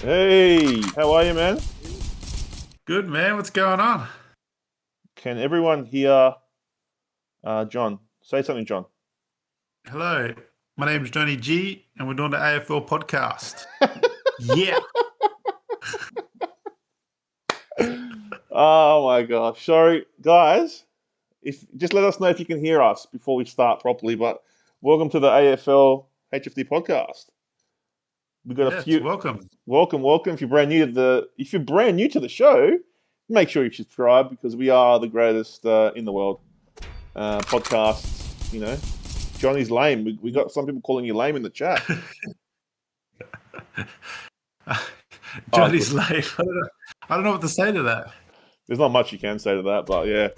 Hey, how are you, man? Good man, what's going on? Can everyone hear John? Say something, John. Hello, my name's Johnny G, and we're doing the AFL podcast. Yeah, Oh my gosh. Sorry, guys. If just let us know if you can hear us before we start properly. But welcome to the AFL HFD podcast. We got a yes, few. welcome. Welcome. If you're brand new to the show, make sure you subscribe because we are the greatest in the world. Podcasts. Johnny's lame. We got some people calling you lame in the chat. Oh, good. Johnny's late. I don't know what to say to that. There's not much you can say to that, but yeah.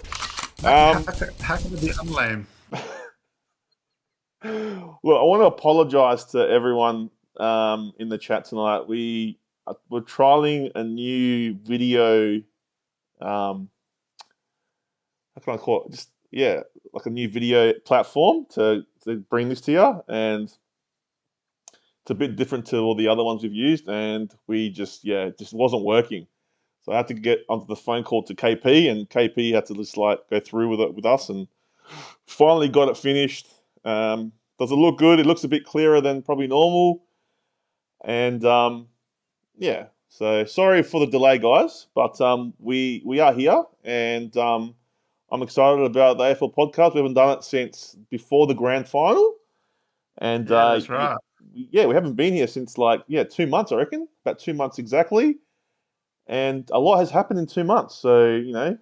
How, how, Um, how can it be unlame? Look, I want to apologise to everyone in the chat tonight. We're trialing a new video. How can I call it? Just yeah, like a new video platform to bring this to you, and it's a bit different to all the other ones we've used, and it just wasn't working. So I had to get onto the phone call to KP, and KP had to just like go through with it with us, and finally got it finished. Does it look good? It looks a bit clearer than probably normal. And yeah, so sorry for the delay, guys, but we are here, and I'm excited about the AFL podcast. We haven't done it since before the grand final, and Yeah, that's right. yeah, we haven't been here since 2 months, I reckon, about 2 months exactly, and a lot has happened in 2 months. So there's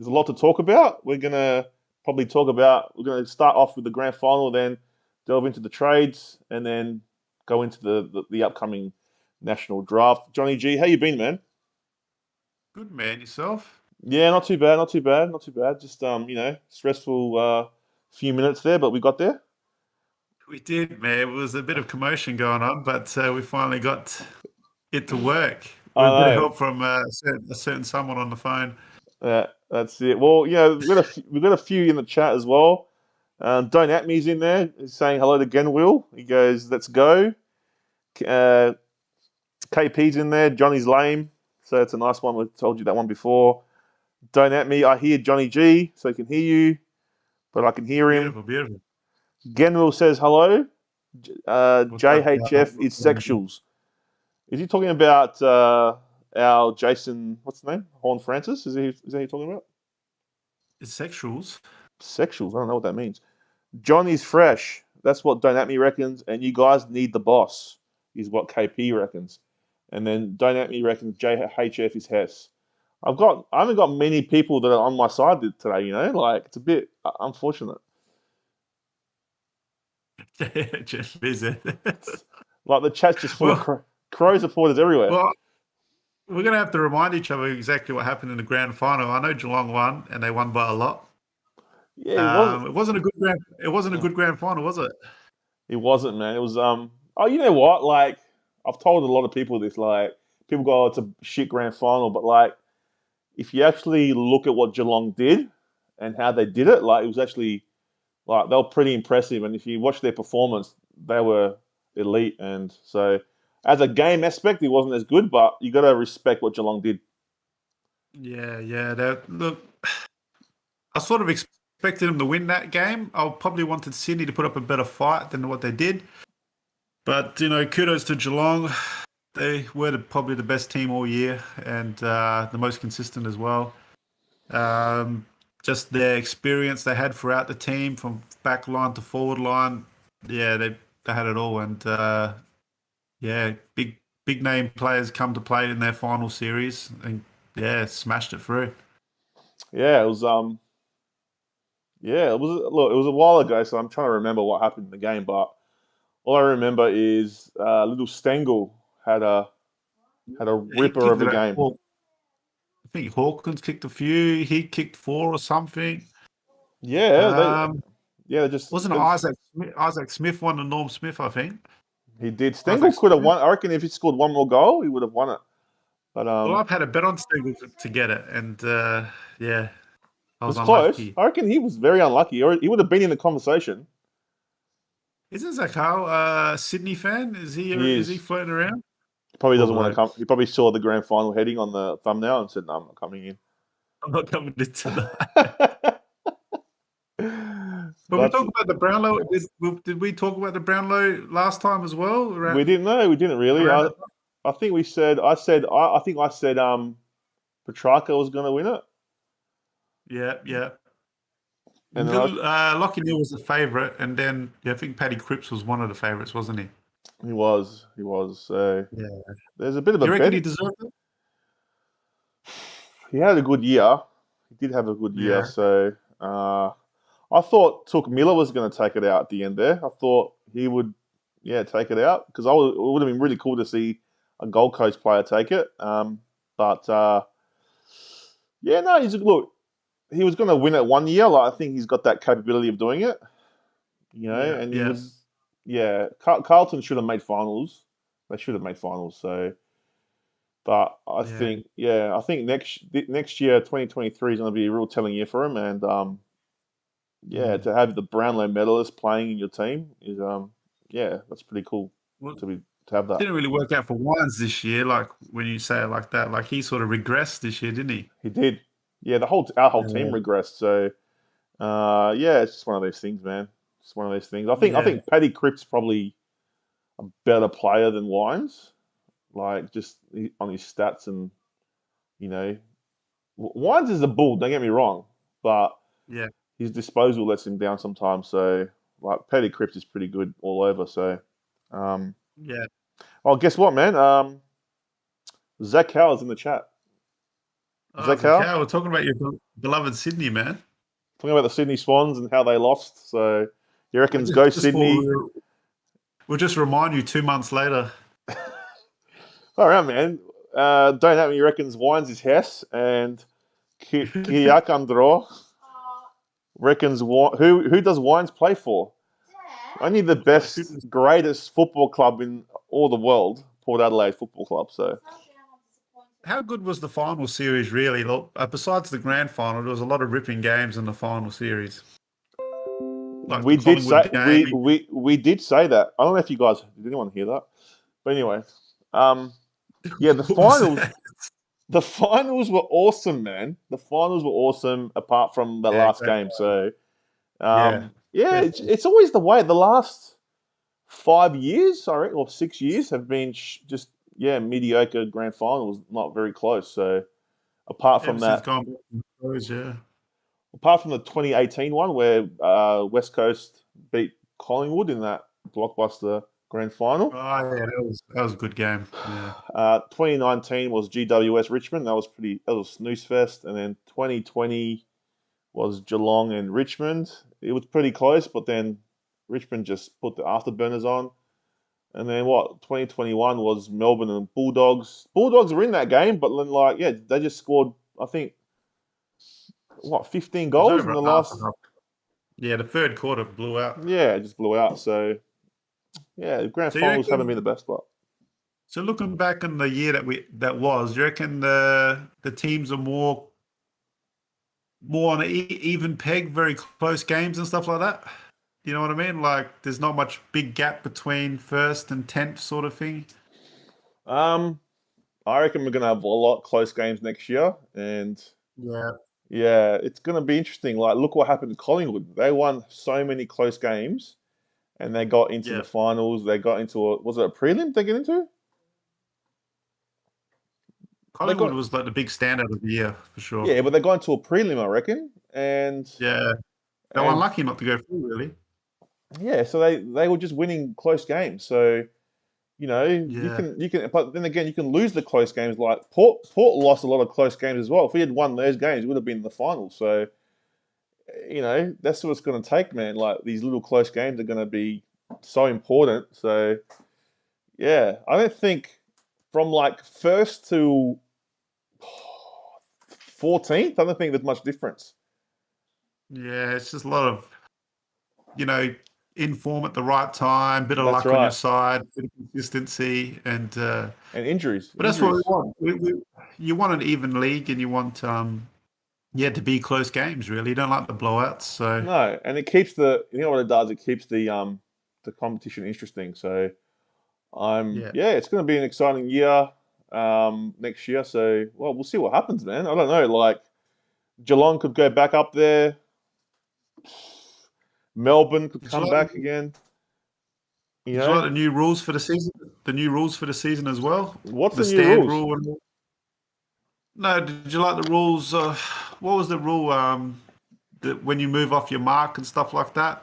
a lot to talk about. We're gonna start off with the grand final, then delve into the trades, and then go into the upcoming national draft. Johnny G, how you been, man? Good man, yourself? Yeah, not too bad, not too bad, not too bad. Just stressful few minutes there, but we got there. We did, man. It was a bit of commotion going on, but we finally got it to work I with a bit of know. help from a certain someone on the phone. That's it. Well, we've got a few in the chat as well. Don't at me's in there. He's saying hello to Genwill. He goes, "Let's go." Uh, KP's in there. Johnny's lame, so it's a nice one. We told you that one before. Don't at me. I hear Johnny G, so he can hear you, but I can hear him. Beautiful, beautiful. Genwill says hello. What's up, JHF is guys? sexuals. Is he talking about our Jason? What's the name? Horn Francis? Is that he talking about? It's sexuals. Sexuals. I don't know what that means. Johnny's fresh. That's what Don't At Me reckons, and you guys need the boss, is what KP reckons. And then Don't At Me reckons JHF is Hess. I haven't got many people that are on my side today. Like it's a bit unfortunate. Just visit. Like the chat's just full of Well, crow supporters everywhere. well, we're going to have to remind each other exactly what happened in the grand final. I know Geelong won, and they won by a lot. Yeah, it wasn't. It wasn't a good grand. It wasn't a good grand final, was it? It wasn't, man. It was. Oh, you know what? Like I've told a lot of people this. Like people go, oh, "It's a shit grand final," but like if you actually look at what Geelong did and how they did it, like it was actually like they were pretty impressive. And if you watch their performance, they were elite. And so, as a game aspect, it wasn't as good, but you got to respect what Geelong did. Yeah, yeah. Look, I sort of expected them to win that game. I probably wanted Sydney to put up a better fight than what they did. But kudos to Geelong. They were probably the best team all year and the most consistent as well. Um, just their experience they had throughout the team, from back line to forward line. Yeah, they had it all, and yeah, big name players come to play in their final series, and yeah, smashed it through. Yeah, it was. Yeah, it was. Look, it was a while ago, so I'm trying to remember what happened in the game. But all I remember is little Stengel had a He ripper of kicked a it. game. Well, I think Hawkins kicked a few. He kicked four or something. Yeah, Um, they just wasn't it Isaac Smith won the Norm Smith? I think he did. Stengel Isaac could have Smith. won. I reckon if he scored one more goal, he would have won it. But Well, I've had a bet on Stengel to get it, and yeah, I it was was close. unlucky. I reckon he was very unlucky, or he would have been in the conversation. Isn't Zakal a Sydney fan? Is he He is he is. floating around? Probably Poor doesn't want to bloke. come. He probably saw the grand final heading on the thumbnail and said, "No, I'm not coming in." I'm not coming in tonight. But we But talked about the Brownlow. Did we talk about the Brownlow last time as well? we didn't know. We didn't really. Around I that time? I think we said. I think I said Petrarca was going to win it, Yeah, yeah. and then Lockie Neal was the favourite, and then I think Paddy Cripps was one of the favourites, wasn't he? he was. So Yeah. there's a bit of Do a you reckon he bet. deserved it? He had a good year. He did have a good year. Yeah. So I thought Took Miller was going to take it out at the end there. I thought he would, yeah, take it out because it would have been really cool to see a Gold Coast player take it. But yeah, no, look. He was going to win it one year. Like I think he's got that capability of doing it. Yeah, And he yeah, was, yeah. Carlton should have made finals. They should have made finals. So, but yeah. I think next year, 2023 is going to be a real telling year for him. And yeah, Mm. to have the Brownlow medalist playing in your team is yeah, that's pretty cool Well, to have that. didn't really work out for Wines this year. Like when you say it like that, like he sort of regressed this year, didn't he? He did. Yeah, our whole team Yeah, regressed. So yeah, it's just one of those things, man. It's one of those things. I yeah, think Paddy Cripps probably a better player than Wines, like just on his stats and you know, Wines is a bull. Don't get me wrong, but yeah. his disposal lets him down sometimes. So like Paddy Cripps is pretty good all over. So um, Yeah. oh, guess what, man? Zach Howell's in the chat. Oh, Zach the Howell cow. We're talking about your beloved Sydney, man. talking about the Sydney Swans and how they lost. So you I reckons go just thought Sydney? we'll just remind you 2 months later. All right, man. Don't have me. You reckons Wines is Hess and Kiriakandro reckons who does Wines play for? Only the best, greatest football club in all the world, Port Adelaide Football Club. So How good was the final series, really? Look, besides the grand final, there was a lot of ripping games in the final series, like the we did Collingwood say game. we did say that. I don't know if you guys did anyone hear that, but anyway, yeah, What was that? the finals were awesome, man. The finals were awesome, apart from the Yeah, last great. game. So Yeah, yeah, definitely. it's always the way. The last 5 years, sorry, or 6 years have been just yeah mediocre grand finals, not very close. So apart from Ever since that, gone back from those, yeah. apart from the 2018 one where West Coast beat Collingwood in that blockbuster grand final. Oh yeah, that was a good game. Yeah, 2019 was GWS Richmond. That was snooze fest, and then 2020 was Geelong and Richmond. It was pretty close, but then Richmond just put the afterburners on. And then what? 2021 was Melbourne and Bulldogs. Bulldogs were in that game, but then like yeah, they just scored. I think what 15 it was goals in over at the half last. and half. Yeah, the third quarter blew out. Yeah, it just blew out. So yeah, the grand So you finals haven't been the reckon? best, but So looking back on the year that was, do you reckon the teams are more on an even peg, very close games and stuff like that? You know what I mean? Like there's not much big gap between first and 10th sort of thing. um, I reckon we're gonna have a lot close games next year, and Yeah, yeah, it's gonna be interesting. Like, look what happened to Collingwood. They won so many close games, and they got into yeah. the finals. They got into was it a prelim they get into? They Collingwood got was like the big standout of the year for sure. yeah, but they got into a prelim, I reckon, Yeah, they were and unlucky not to go through, really. yeah, so they were just winning close games. So Yeah, you can, but then again, you can lose the close games. Like Port lost a lot of close games as well. If we had won those games, we would have been in the finals. So that's what it's going to take, man. Like these little close games are going to be so important. So yeah, I don't think from like first to 14th, I don't think there's much difference. yeah. It's just a lot of you know in form at the right time, bit of That's luck on your right. side, bit of consistency, and And injuries, but that's what we injuries. want. You want an even league, and you want yeah to be close games. Really, you don't like the blowouts. So No, and it keeps the what it does. It keeps the competition interesting. So Yeah. It's going to be an exciting year next year. So, well, we'll see what happens, man. I don't know. Like, Geelong could go back up there. Melbourne could Did you come like back again. You Did you like know, the new rules for the season? The new rules for the season as well. what's The the new stand rules? rule and all. No, did you like the rules? What was the rule? That when you move off your mark and stuff like that.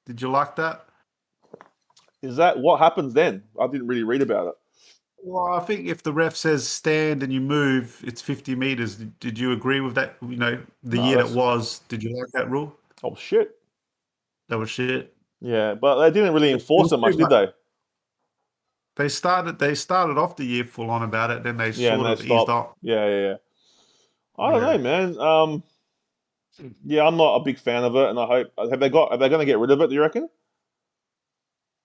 Did you like that? Is that what happens then? I didn't really read about it. Well, I think if the ref says stand and you move, it's 50 meters. Did you agree with that? You know, the No, year that that's was, did you like that rule? oh shit. That was shit. Yeah, but they didn't really It enforce was it too much, did much. they? They started off the year full on about it, then they Yeah, and sort they of eased stopped. up. Yeah. I don't know, Yeah. man. Yeah, I'm not a big fan of it, and I hope are they going to get rid of it? Do you reckon?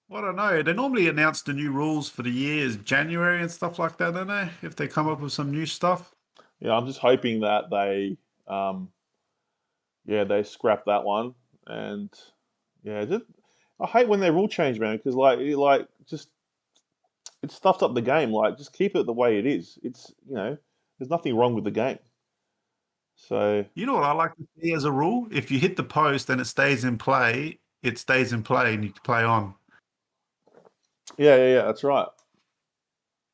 Well, I don't know. They normally announce the new rules for the year is January and stuff like that, don't they? If they come up with some new stuff. Yeah, I'm just hoping that um, they scrap that one, and just I hate when they rule change, man, because just it stuffed up the game. Like, just keep it the way it is. There's nothing wrong with the game. So You know what I like to see as a rule? If you hit the post and it stays in play, it stays in play and you can play on. yeah, that's right.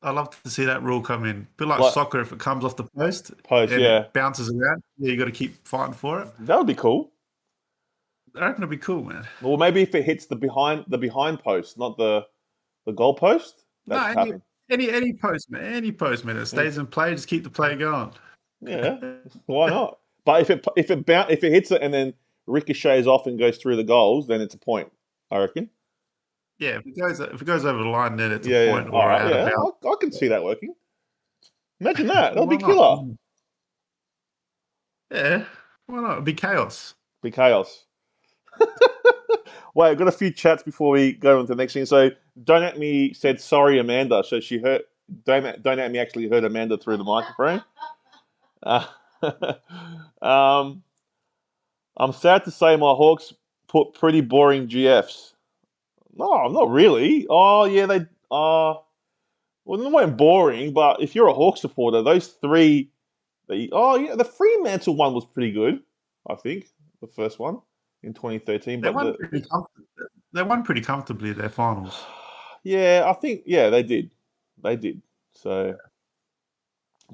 I love to see that rule come in. A bit like Like soccer, if it comes off the post post, and yeah, it bounces around, yeah, you got to keep fighting for it. that would be cool. I reckon it'd be cool, man. Or maybe if it hits the behind post, not the goal post, No, that should happen. any post, man. Any post, man. It Yeah, stays in play, just keep the play going. yeah, why not? But if it hits it and then ricochets off and goes through the goals, then it's a point. I reckon. Yeah, if it goes over the line, then it's a Yeah. point All or right. out of Yeah, bounds. I can see that working. Imagine that. That would be Why not? killer. Yeah, why not? It'd be chaos. Be chaos. Wait, I've got a few chats before we go on to the next thing. So, Don't At Me said sorry, Amanda. So she heard Don't At Me actually heard Amanda through the microphone. Uh, um, I'm sad to say my Hawks put pretty boring GFs. No, not really. Oh yeah, well, they weren't boring, but if you're a Hawks supporter, those three, the Fremantle one was pretty good. I think the first one in 2013, They but won pretty they won pretty comfortably their finals. I think they did. So,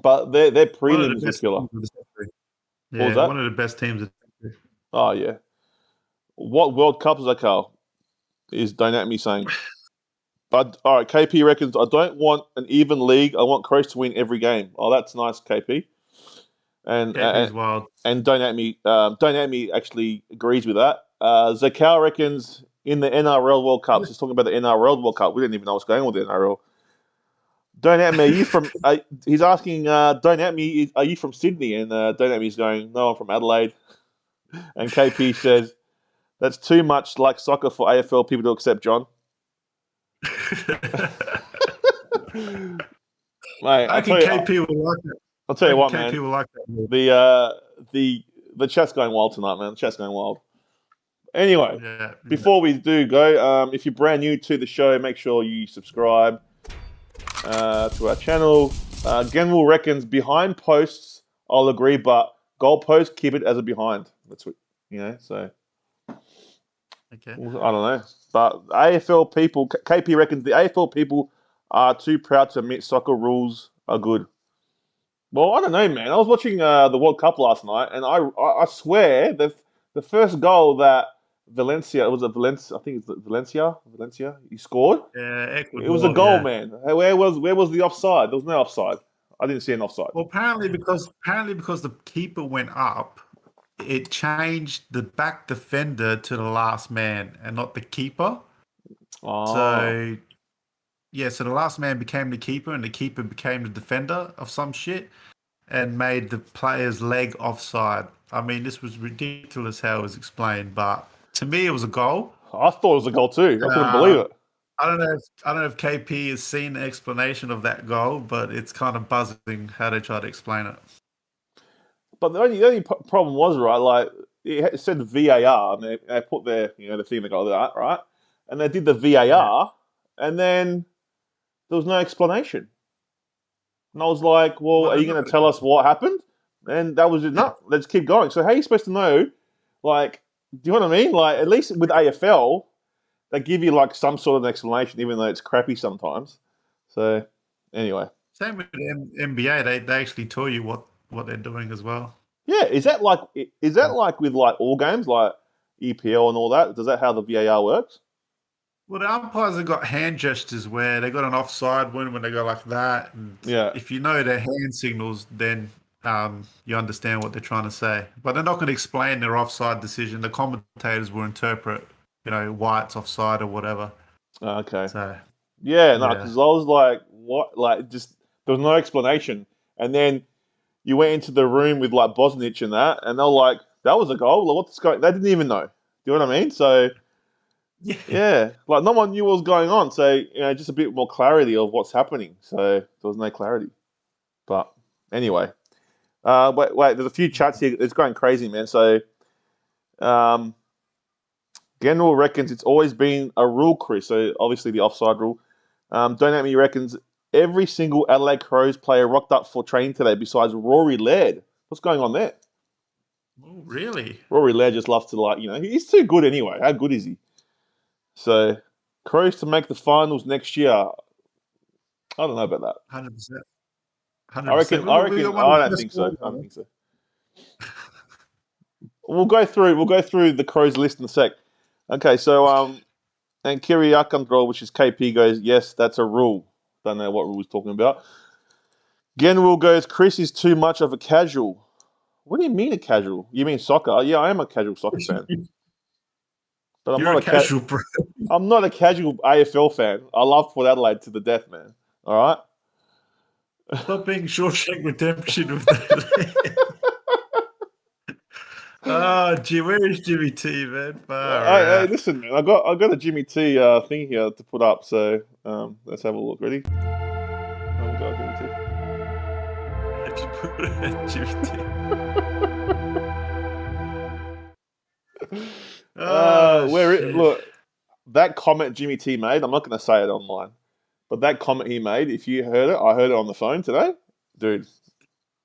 but their One of the prelims were best killer. teams in the century. What was Yeah, that? one of the best teams in the century. Oh yeah. What World Cup is that, Carl? Is Don't At Me saying? But all right, KP reckons I don't want an even league. I want Crows to win every game. Oh, that's nice, KP. And KP's wild. Don't At Me actually agrees with that. Zakal reckons in the NRL World Cup. Just talking about the NRL World Cup. We didn't even know what's going on with the NRL. Don't At Me. Are you from? He's asking. Don't At Me. Are you from Sydney? And Don't At Me's going. No, I'm from Adelaide. And KP says that's too much like soccer for AFL people to accept, John. Mate, I reckon KP will like it. I'll tell I you reckon what, KP man. will like that. The chat's going wild tonight, man. The chat's going wild. Anyway, Yeah. before we do go, if you're brand new to the show, make sure you subscribe to our channel. Genwell reckons behind posts, I'll agree, but goal post, keep it as a behind. That's what So Okay. I don't know, but AFL people, KP reckons the AFL people are too proud to admit soccer rules are good. Well, I don't know, man. I was watching the World Cup last night, and I swear the first goal that Valencia, was it Valencia? I think it's Valencia. He scored. Yeah, It was a Ecuador, goal, yeah. man. Where was the offside? There was no offside. I didn't see an offside. Well, apparently because the keeper went up, it changed the back defender to the last man and not the keeper. Oh, So yeah, so the last man became the keeper and the keeper became the defender of some shit and made the player's leg offside. I mean, this was ridiculous how it was explained, but to me it was a goal. I thought it was a goal too. I couldn't believe Uh, it. I don't know if KP has seen the explanation of that goal, but it's kind of buzzing how they try to explain it. But the only problem was, right, like it said VAR, and they put their the thing they got that, right, and they did the Yeah. VAR, and then there was no explanation. And I was like, well, Well, are they're you not going to going tell us what happened? And that was it. No, let's keep going. So how are you supposed to know? Like, do you know what I mean? Like, at least with AFL, they give you like some sort of explanation, even though it's crappy sometimes. So anyway, same with the NBA. They actually tell you what they're doing as well. yeah, is that like with like all games like EPL and all that? Does that how the VAR works? Well, the umpires have got hand gestures where they got an offside when they go like that, and Yeah. if you know their hand signals, then you understand what they're trying to say. But they're not going to explain their offside decision. The commentators will interpret, why it's offside or whatever. Okay. So Yeah, no, yeah, because I was like, what? Like, just there was no explanation. And then you went into the room with like Bosnich and that, and they're like, that was a goal. Like, what's going? They didn't even know. Do you know what I mean? So yeah, yeah, like no one knew what was going on. So just a bit more clarity of what's happening. So there was no clarity. But anyway, wait. There's a few chats here. It's going crazy, man. So um, General reckons it's always been a rule, Chris. So obviously the offside rule. Donate Me reckons every single Adelaide Crows player rocked up for training today besides Rory Laird. What's going on there? oh, really, Rory Laird just loves to he's too good anyway. How good is he? So Crows to make the finals next year. I don't know about that. 100%, I 100%. reckon. We I got we reckon. got one I of the don't best think so. forwards, I don't man. think so. We'll go through. We'll go through the Crows list in a sec. Okay. So and Kiriakandrol, which is KP, goes yes, that's a rule. Don't know what rule he's talking about. General goes Chris is too much of a casual. What do you mean a casual? You mean soccer? Yeah, I am a casual soccer fan, but You're a casual, bro. I'm not a casual AFL fan. I love Port Adelaide to the death, man. All right. Stop being Shawshank Redemption with that. Oh, gee, where is Jimmy T, man? Far Hey, out. listen, man. I got a Jimmy T thing here to put up. So let's have a look. Ready? Oh, we got a Jimmy T. Jimmy T. Oh, shit. Look, that comment Jimmy T made. I'm not going to say it online, but that comment he made. If you heard it, I heard it on the phone today, dude.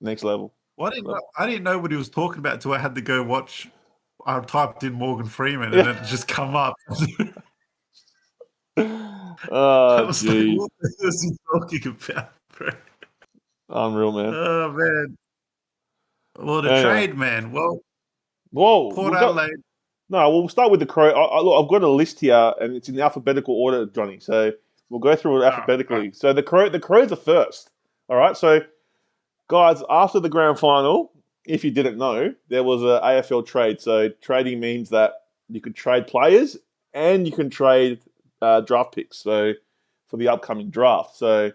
Next level. Well, I didn't know what he was talking about until I had to go watch. I typed in Morgan Freeman and Yeah. then it just come up. I Oh, was like, jeez. what the hell is he talking about, bro? Unreal, man. Oh, man. Well, the Anyway. trade, man. Well, Whoa, Port we got Adelaide. no. We'll start with the crow. Look, I've got a list here, and it's in alphabetical order, Johnny. So we'll go through it Oh, oh, alphabetically. So the crows are first. All right. So guys, after the grand final, if you didn't know, there was a AFL trade. So trading means that you could trade players and you can trade draft picks. So for the upcoming draft. So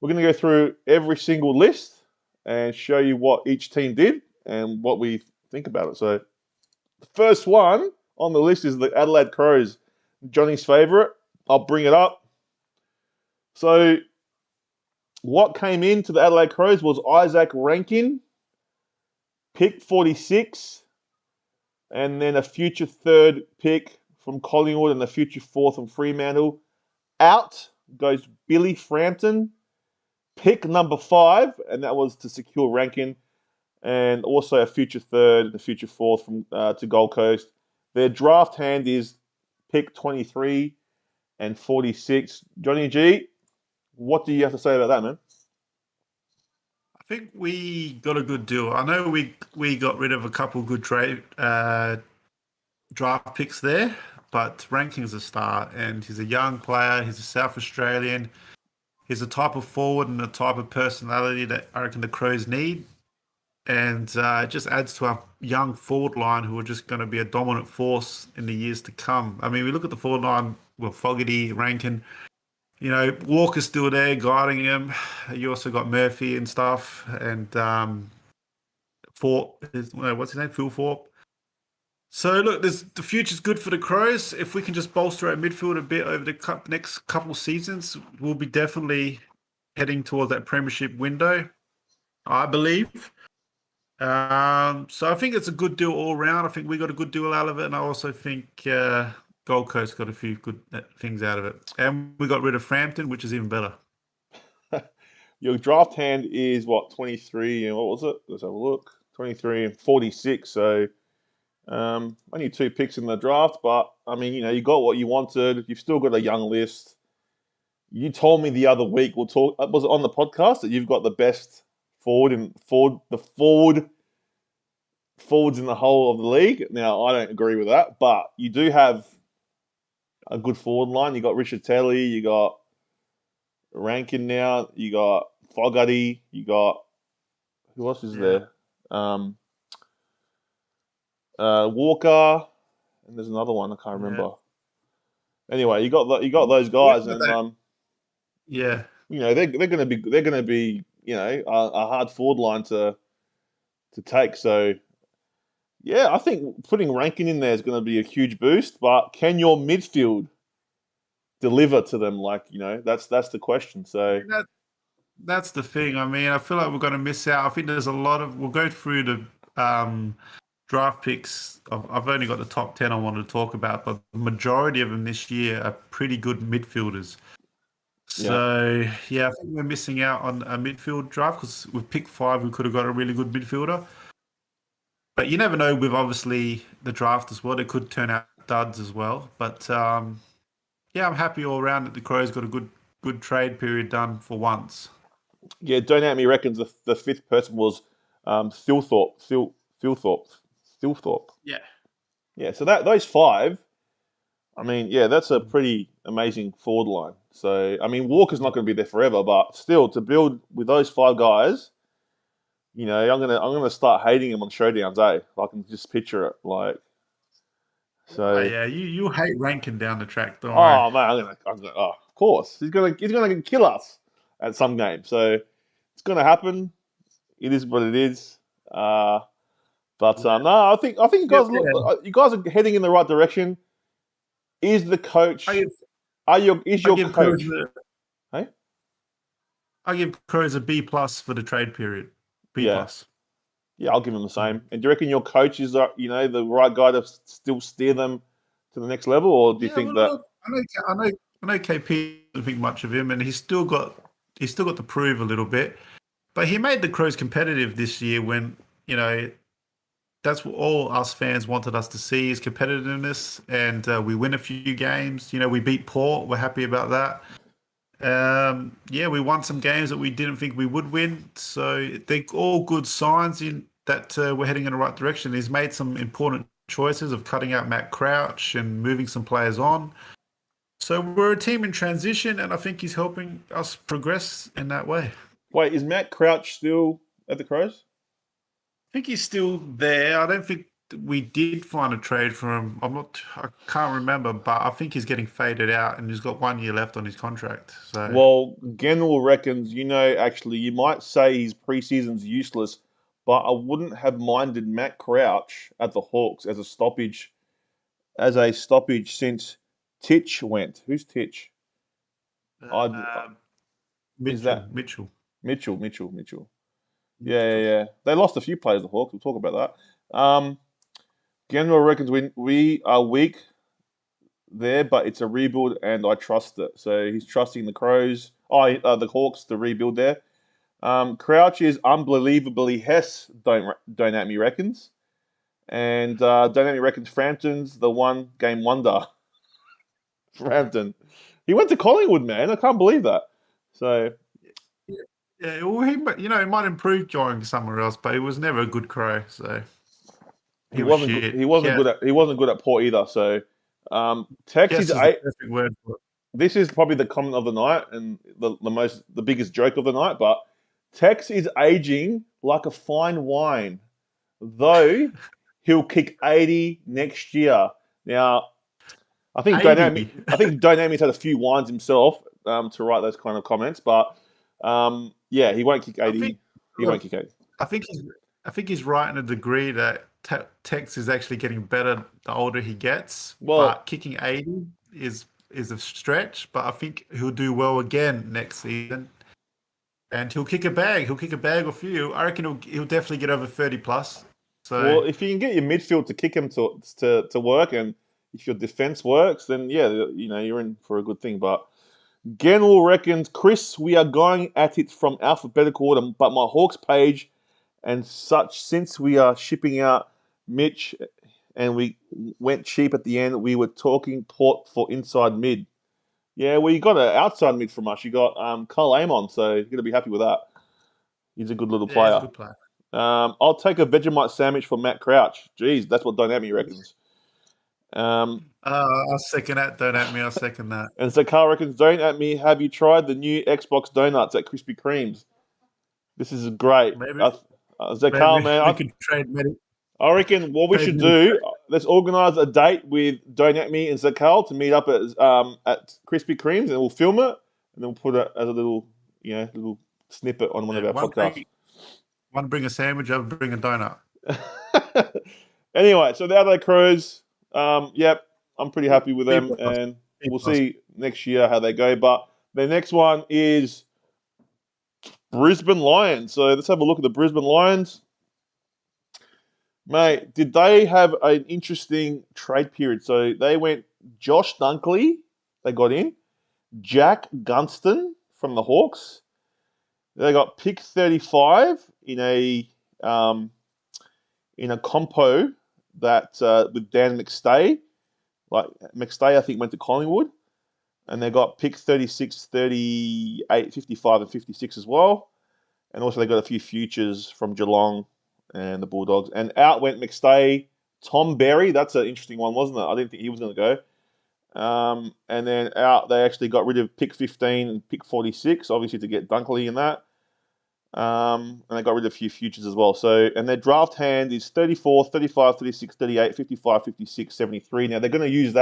we're going to go through every single list and show you what each team did and what we think about it. So the first one on the list is the Adelaide Crows, Johnny's favourite. I'll bring it up. So what came into the Adelaide Crows was Isaac Rankin, pick 46, and then a future third pick from Collingwood and a future fourth from Fremantle. Out goes Billy Frampton, pick number 5, and that was to secure Rankin, and also a future third and a future fourth from to Gold Coast. Their draft hand is pick 23 and 46. Johnny G, what do you have to say about that, man? I think we got a good deal. I know we got rid of a couple good trade draft picks there, but Ranking's a star, and he's a young player. He's a South Australian. He's a type of forward and a type of personality that I reckon the Crows need. And it just adds to our young forward line who are just going to be a dominant force in the years to come. I mean, we look at the forward line with Fogarty, Rankin. Walker's still there guiding him. You also got Murphy and stuff. And Thorpe, what's his name? Phil Thorpe. So look, the future's good for the Crows. If we can just bolster our midfield a bit over the next couple seasons, we'll be definitely heading towards that premiership window, I believe. So I think it's a good deal all round. I think we got a good deal out of it, and I also think Gold Coast got a few good things out of it. And we got rid of Frampton, which is even better. Your draft hand is what 23 and what was it? Let's have a look. 23 and 46. So only 2 picks in the draft, but I mean, you got what you wanted. You've still got a young list. You told me the other week we'll talk. Was it on the podcast that you've got the best forwards in the whole of the league? Now I don't agree with that, but you do have a good forward line. You got Richard Telly, you got Rankin now, you got Fogarty, you got who else is Yeah, there? Um, Walker, and there's another one I can't yeah. remember. Anyway, you got those guys, and Yeah, they're gonna be a hard forward line to take. So yeah, I think putting Rankin in there is going to be a huge boost. But can your midfield deliver to them? That's the question. I So mean that's the thing. I mean, I feel like we're going to miss out. I think there's a lot of. We'll go through the draft picks. I've only got the top 10 I wanted to talk about, but the majority of them this year are pretty good midfielders. yeah, So yeah, I think we're missing out on a midfield draft because with pick 5 we could have got a really good midfielder. But you never know with obviously the draft as well. It could turn out duds as well. But yeah, I'm happy all around that the Crows got a good trade period done for once. yeah. Donami reckons the fifth person was Thilthorpe, Thilthorpe, Thilthorpe. Yeah. Yeah, so those five. I mean, yeah, that's a pretty amazing forward line. So, I mean, Walker's not going to be there forever, but still, to build with those five guys, I'm gonna start hating him on showdowns. I can just picture it. Oh So, yeah, you hate ranking down the track, don't worry. oh man, oh, of course, he's gonna kill us at some game. So, it's gonna happen. It is what it is. But Yeah. no, I think you Yeah, guys look, yeah. you guys are heading in the right direction. Is the I coach? give Is I your give Crows coach? Hey, I give Crows a B plus for the trade period. B yeah. plus. Yeah, I'll give them the Mm. same. And do you reckon your coach is, the right guy to still steer them to the next level, or do you Yeah, think well, that? I know KP doesn't think much of him, and he's still got to prove a little bit. But he made the Crows competitive this year when that's what all us fans wanted us to see is competitiveness, and we win a few games. We beat Port. We're happy about that. Yeah, we won some games that we didn't think we would win. So they're all good signs in that we're heading in the right direction. He's made some important choices of cutting out Matt Crouch and moving some players on. So we're a team in transition, and I think he's helping us progress in that way. Wait, is Matt Crouch still at the Crows? I think he's still there. I don't think we did find a trade for him. I can't remember, but I think he's getting faded out, and he's got 1 year left on his contract. So Well, Genel reckons, actually, you might say his preseason's useless, but I wouldn't have minded Matt Crouch at the Hawks as a stoppage since Titch went. Who's Titch? I'd, uh, is Mitchell, that Mitchell, Mitchell? Yeah, yeah, Mitchell. yeah. They lost a few players, the Hawks. We'll talk about that. General reckons we are weak there, but it's a rebuild, and I trust it. So he's trusting the Crows, the Hawks to rebuild there. Crouch is unbelievably Hess. Don't at me reckons, and don't at me reckons Frampton's the one game wonder. Frampton, he went to Collingwood, man. I can't believe that. So Yeah, yeah. Well, he might improve going somewhere else, but he was never a good Crow. So he he was wasn't good. He shit. wasn't good at he wasn't good at Port either. So Tex is Yes is the perfect word for it. this is probably the comment of the night and the biggest joke of the night. But Tex is aging like a fine wine, though he'll kick 80 next year. Now, '80. I think Dynamic's had a few wines himself to write those kind of comments, but yeah, he won't kick I think. 80. He won't kick 80. I think he's. I think he's right in a degree that Tex is actually getting better the older he gets. Well, But kicking 80 is a stretch. But I think he'll do well again next season, and he'll kick a bag. He'll kick a bag or few. I reckon he'll definitely get over 30 plus. So if you can get your midfield to kick him to work, and if your defense works, then yeah, you're in for a good thing. But Genel reckons, Chris, we are going at it from alphabetical order, but my Hawks page and such, since we are shipping out Mitch and we went cheap at the end, we were talking port for inside mid. Yeah, well, you got an outside mid from us. You got Carl Amon, so you're going to be happy with that. He's a good little Yeah, he's a player. good player. I'll take a Vegemite sandwich for Matt Crouch. Jeez, that's what Dynamic reckons. I'll second that. Don't at me. I'll second that. And so Carl reckons, don't at me. Have you tried the new Xbox donuts at Krispy Kremes? This is great. Maybe, So Carl, maybe man, we could trade I reckon what we should many. do, let's organise a date with Don't At Me and Zakal to meet up at Krispy Kremes, and we'll film it, and then we'll put it as a little snippet on one of our podcasts. One bring a sandwich, other bring a donut. Anyway, so the Adelaide Crows, yep, I'm pretty happy with them, B+. and B+. we'll see next year how they go. But the next one is Brisbane Lions. So let's have a look at the Brisbane Lions. Mate, did they have an interesting trade period? So they went Josh Dunkley, they got in, Jack Gunston from the Hawks. They got pick 35 in a compo that with Dan McStay. Like McStay, I think, went to Collingwood. And they got pick 36, 38, 55, and 56 as well. And also they got a few futures from Geelong and the Bulldogs. And out went McStay, Tom Berry. That's an interesting one, wasn't it? I didn't think he was going to go. And then out, they actually got rid of pick 15 and pick 46, obviously to get Dunkley in that. And they got rid of a few futures as well. So, and their draft hand is 34, 35, 36, 38, 55, 56, 73. Now, they're going to use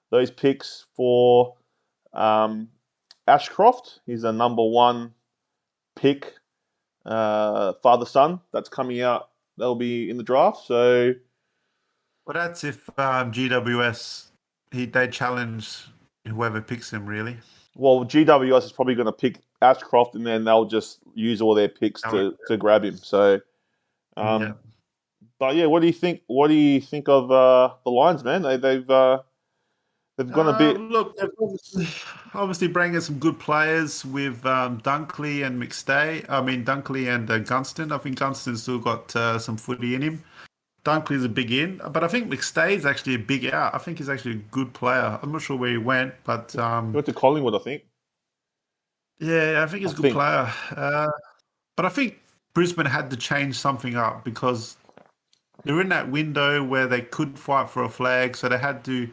those picks for Ashcroft. He's a number one pick, father-son, that's coming out. They'll be in the draft. So, well, that's if GWS, they challenge whoever picks him, really. Well, GWS is probably going to pick Ashcroft, and then they'll just use all their picks to grab him. So, Yeah. But yeah, what do you think? What do you think of the Lions, man? They've gone a bit. Look, they've obviously bringing some good players with Dunkley and McStay. I mean, Dunkley and Gunston. I think Gunston's still got some footy in him. Dunkley's a big in, but I think McStay's actually a big out. I think he's actually a good player. I'm not sure where he went, but He went to Collingwood, I think. Yeah, I think he's a good player. But I think Brisbane had to change something up because they're in that window where they could fight for a flag, so they had to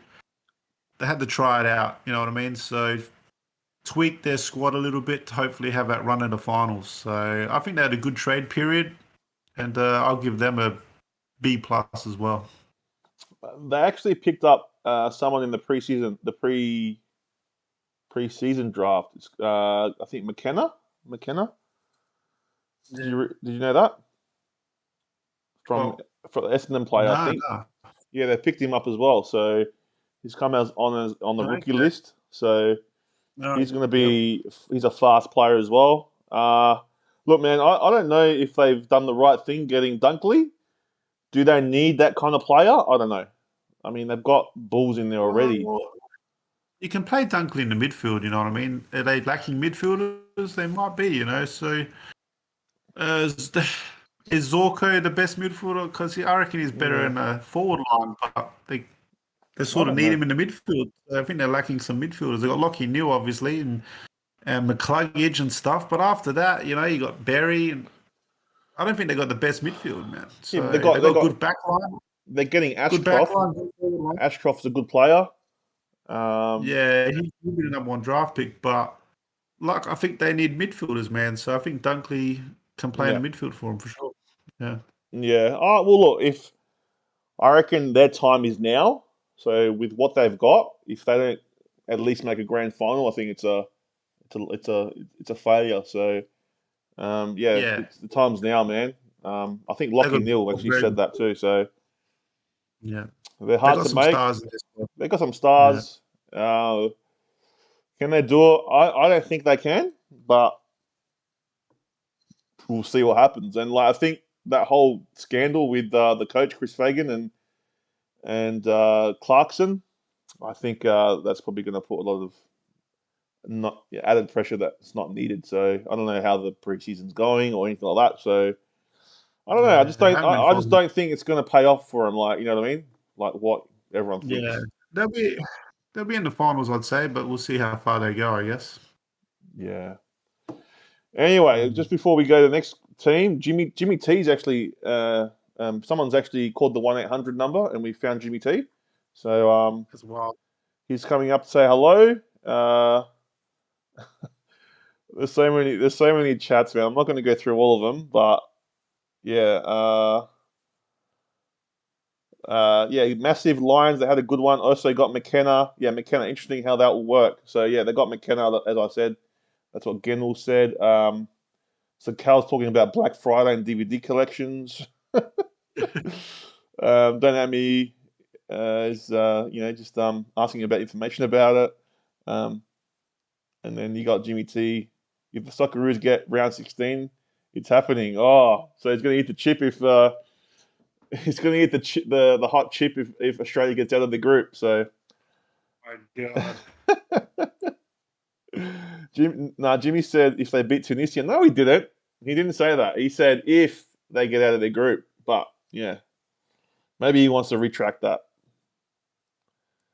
try it out. You know what I mean? So tweak their squad a little bit to hopefully have that run in the finals. So I think they had a good trade period, and I'll give them a B+ as well. They actually picked up someone in the preseason draft. It's, I think McKenna. Did you know that? From the Essendon player, I think. No. Yeah, they picked him up as well. So he's come out on the rookie list. So he's going to be. Yep. He's a fast player as well. Look, man, I don't know if they've done the right thing getting Dunkley. Do they need that kind of player? I don't know. I mean, they've got Bulls in there already. You can play Dunkley in the midfield, you know what I mean? Are they lacking midfielders? They might be, you know. So is Zorko the best midfielder? Because I reckon he's better in the forward line, but they sort of need him in the midfield. I think they're lacking some midfielders. They've got Lockie Neal, obviously, and McCluggage and stuff. But after that, you know, you got Berry. And I don't think they got the best midfield, man. So yeah, they got good backline. They're getting Ashcroft. Ashcroft's a good player. Yeah, he's the number one draft pick, but I think they need midfielders, man. So I think Dunkley can play in the midfield for them for sure. Yeah. Yeah. Oh, well, look, I reckon their time is now. So with what they've got, if they don't at least make a grand final, I think it's a failure. So the time's now, man. I think Lockie Neal actually said that too. So yeah, they're hard to make. They got some stars. Yeah. Can they do it? I don't think they can, but we'll see what happens. And I think that whole scandal with the coach Chris Fagan and Clarkson, I think that's probably going to put a lot not added pressure that's not needed. So I don't know how the preseason's going or anything like that. So I don't know. I Yeah, just I don't. haven't been I just following. don't think it's going to pay off for him. Like, you know what I mean? Like what everyone Yeah, thinks. they'll be they'll be in the finals, I'd say, but we'll see how far they go, I guess. Yeah. Anyway, Mm, just before we go to the next team, Jimmy T's actually someone's actually called the 1-800 number, and we found Jimmy T. So as well. he's coming up to say hello. There's so many chats, man. I'm not going to go through all of them, but yeah, yeah, massive Lions. They had a good one. Also got McKenna. Yeah, McKenna. Interesting how that will work. So yeah, they got McKenna, as I said. That's what Genel said. So Cal's talking about Black Friday and DVD collections. Dynami is just asking about information about it. Um, and then you got Jimmy T. If the Socceroos get round 16, it's happening. Oh, so he's going to eat the chip if he's going to eat the hot chip if Australia gets out of the group. So My God. Jimmy said if they beat Tunisia. No, he didn't. He didn't say that. He said if they get out of their group. But yeah, maybe he wants to retract that.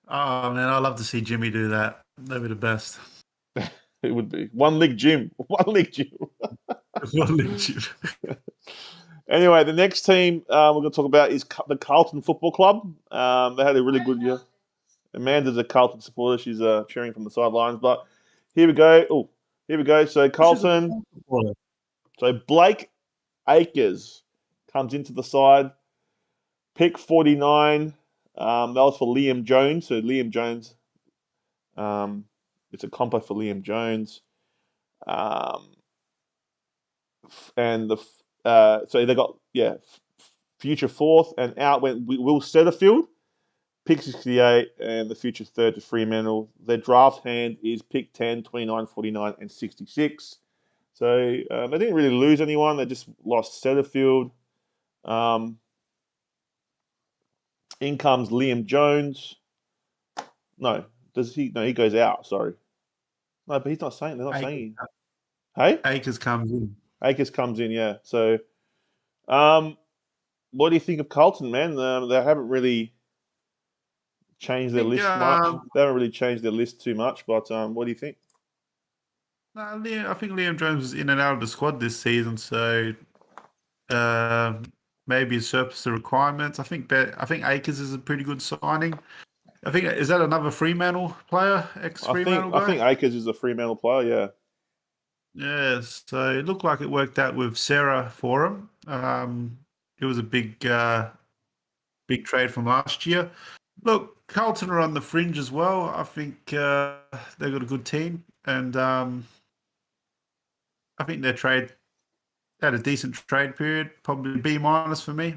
Oh man, I love to see Jimmy do that. That'd be the best. It would be one leg Jim, one leg Jim. What a legend. Anyway, the next team we're going to talk about is the Carlton Football Club. They had a really good year. Amanda's a Carlton supporter. She's cheering from the sidelines. But here we go. Oh, here we go. So She's a Carlton. So Blake Acres comes into the side. Pick 49. That was for Liam Jones. So Liam Jones. Um, it's a compo for Liam Jones. Um, and so they got future fourth, and out went Will Setterfield, pick 68, and the future third to Fremantle. Their draft hand is pick 10, 29, 49, and 66. So they didn't really lose anyone. They just lost Setterfield. Um, in comes Liam Jones. No, does he? No, he goes out. Sorry. No, but he's not saying. They're not Akers, saying. Hey, Akers comes in. Akers comes in. Yeah. So, um, what do you think of Carlton, man? They haven't really I changed their think list much. They haven't really changed their list too much. But what do you think? I think Liam Jones is in and out of the squad this season, so uh, maybe it surpassed the requirements. I think Akers is a pretty good signing. I think is that another Fremantle player, ex I think Fremantle I guy. think Akers is a Fremantle player. Yeah. Yeah, so it looked like it worked out with Sarah for him. It was a big trade from last year. Look, Carlton are on the fringe as well. I think they've got a good team, and I think their trade had a decent trade period. Probably B minus for me.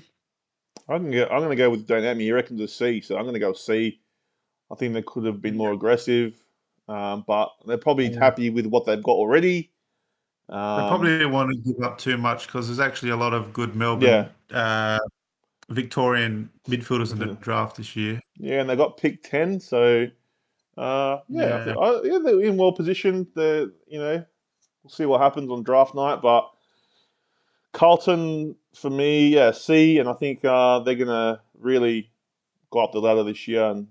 I'm going to go with Dynamic. He reckons a C, so I'm going to go C. I think they could have been Yeah, more aggressive, but they're probably yeah. happy with what they've got already. They Um, probably didn't want to give up too much because there's actually a lot of good yeah, Melbourne Victorian midfielders in the draft this year. yeah, and they got pick 10, so yeah, Yeah, yeah, they're in well positioned. We'll see what happens on draft night, but Carlton for me, yeah, C, and I think they're gonna really go up the ladder this year, and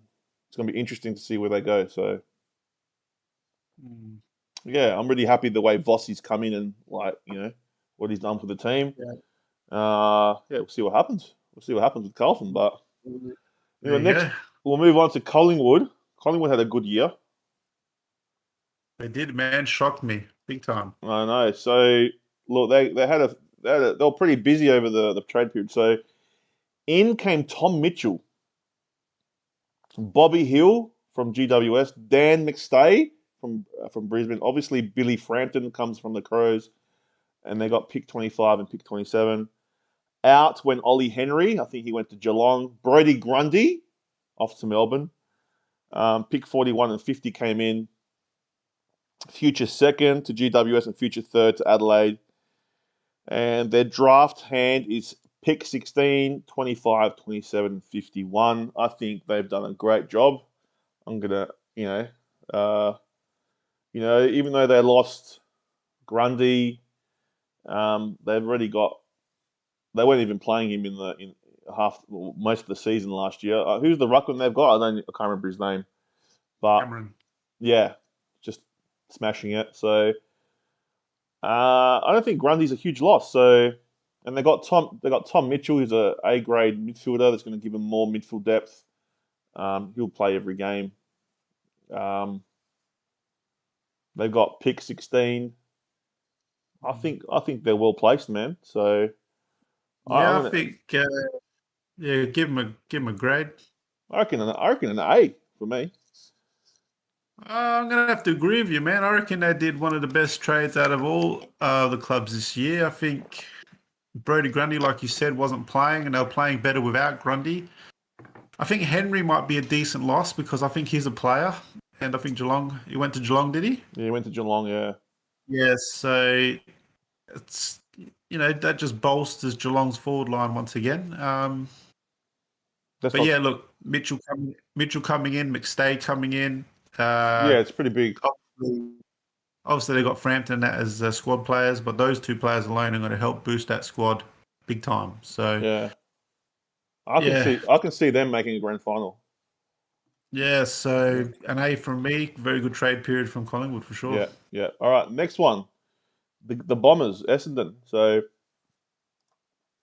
it's gonna be interesting to see where they go. So Mm. yeah, I'm really happy the way Vossi's come in and what he's done for the team. Yeah. Yeah, we'll see what happens. We'll see what happens with Carlton, but There you next go. we'll move on to Collingwood. Collingwood had a good year. They did, man. Shocked me big time. I know. So look, they were pretty busy over the trade period. So in came Tom Mitchell, Bobby Hill from GWS, Dan McStay from Brisbane. Obviously, Billy Frampton comes from the Crows, and they got pick 25 and pick 27. Out went Ollie Henry. I think he went to Geelong. Brody Grundy off to Melbourne. Pick 41 and 50 came in. Future second to GWS and future third to Adelaide. And their draft hand is pick 16, 25, 27, 51. I think they've done a great job. I'm going to, uh, Even though they lost Grundy, they've already got. They weren't even playing him in most of the season last year. Who's the ruckman they've got? I can't remember his name, but Cameron. yeah, just smashing it. So I don't think Grundy's a huge loss. So, and they got Tom Mitchell, who's a grade midfielder that's going to give them more midfield depth. He'll play every game. Um, they've got pick 16. I think they're well placed, man. So I'm Yeah, I gonna. think yeah, give him a grade. I reckon an A for me. I'm gonna have to agree with you, man. I reckon they did one of the best trades out of all the clubs this year. I think Brody Grundy, like you said, wasn't playing, and they were playing better without Grundy. I think Henry might be a decent loss because I think he's a player, and I think Geelong. He went to Geelong, did he? Yeah, he went to Geelong. Yeah, Yeah. So it's that just bolsters Geelong's forward line once again. that's But not. yeah, look, Mitchell coming in, McStay coming in. Uh, Yeah, it's pretty big. obviously, obviously they got Frampton as squad players, but those two players alone are going to help boost that squad big time. So Yeah, I can yeah, see. I can see them making a grand final. yeah. Yeah, So an A from me. Very good trade period from Collingwood for sure. yeah, yeah. All right, next one. The Bombers, Essendon. So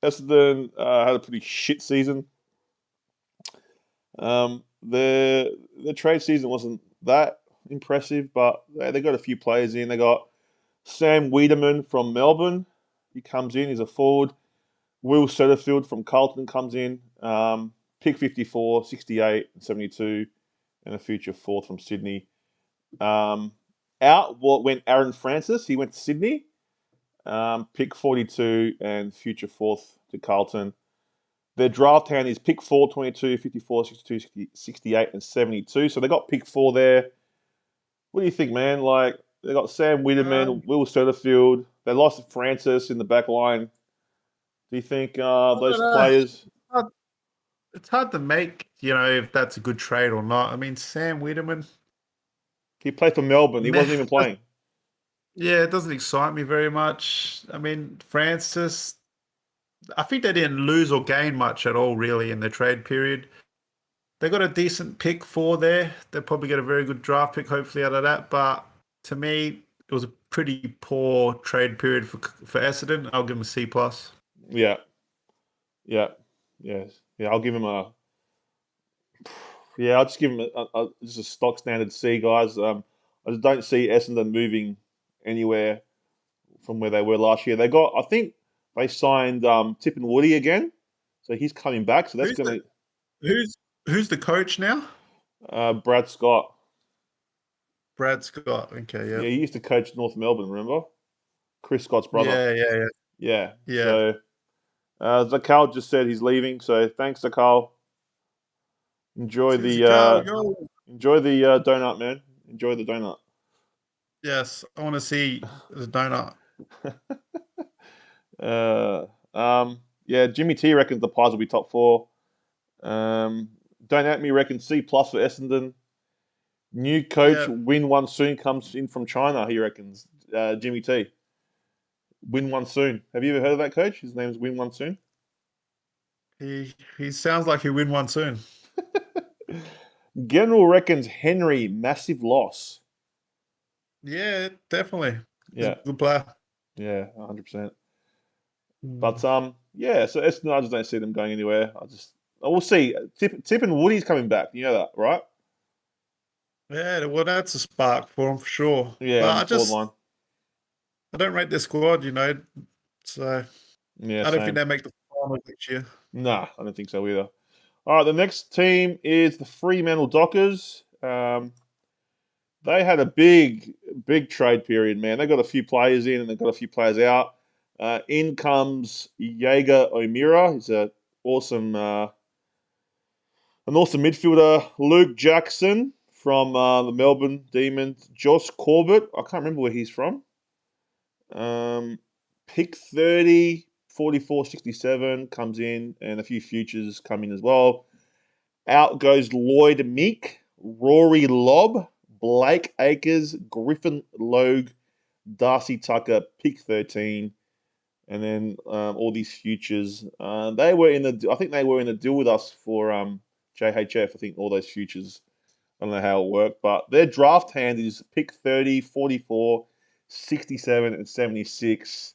Essendon had a pretty shit season. The trade season wasn't that impressive, but they got a few players in. They got Sam Wiedemann from Melbourne. He comes in. He's a forward. Will Setterfield from Carlton comes in. Pick 54, 68, 72, and a future fourth from Sydney. Um, went Aaron Francis. He went to Sydney. Pick 42 and future fourth to Carlton. Their draft hand is pick 4, 22, 54, 62, 60, 68, and 72. So they got pick 4 there. What do you think, man? Like, they got Sam Wiedemann, Um, Will Setterfield. They lost Francis in the back line. Do you think I don't those know. players? It's hard to make, if that's a good trade or not. I mean, Sam Wiedemann, He played for Melbourne. He meh. wasn't even playing. Yeah, it doesn't excite me very much. I mean, Francis, I think they didn't lose or gain much at all, really, in the trade period. They got a decent pick for there. They'll probably get a very good draft pick, hopefully, out of that. But to me, it was a pretty poor trade period for Essendon. I'll give them a C plus. Yeah, yeah, yeah. I'll give him a. Yeah, I'll just give him just a stock standard C, guys. I just don't see Essendon moving anywhere from where they were last year. I think they signed Tip and Woody again, so he's coming back. So that's Who's the going who's who's the coach now? to Brad Scott. Brad Scott. Okay, Yeah, yep. he used to coach North Melbourne. Remember, Chris Scott's brother. Yeah, yeah, yeah, Yeah. yeah. So Zakal just said he's leaving. So thanks, Zakal. Enjoy Susie the Carl, go. donut, man. Enjoy the donut. Yes, I want to see the donut. uh, yeah, Jimmy T reckons the Pies will be top four. Um, Don't at me reckons C plus for Essendon. New coach Yeah, Win One Soon comes in from China. He reckons Jimmy T. Win One Soon. Have you ever heard of that coach? His name's Win One Soon. he sounds like he'll win one soon. General reckons Henry massive loss. Yeah, definitely. He's a Yeah, good player. yeah, 100%. But Mm. yeah. So Essendon, I just don't see them going anywhere. I will see. Tip and Woody's coming back. You know that, right? Yeah, well, that's a spark for him for sure. Yeah, But on the forward line. I don't rate their squad. So Yeah, I don't think same. they make the final next year. Nah, I don't think so either. All right, the next team is the Fremantle Dockers. They had a big trade period, man. They got a few players in and they got a few players out. In comes Jaeger O'Meara. He's awesome, an awesome midfielder. Luke Jackson from the Melbourne Demons. Josh Corbett. I can't remember where he's from. Um, Pick 30, 44, 67 comes in, and a few futures come in as well. Out goes Lloyd Meek, Rory Lobb, Blake Acres, Griffin Logue, Darcy Tucker, pick 13, and then all these futures. They were in the. I think they were in the deal with us for JHF. I think all those futures. I don't know how it worked, but their draft hand is pick 30, 44, 67, and 76.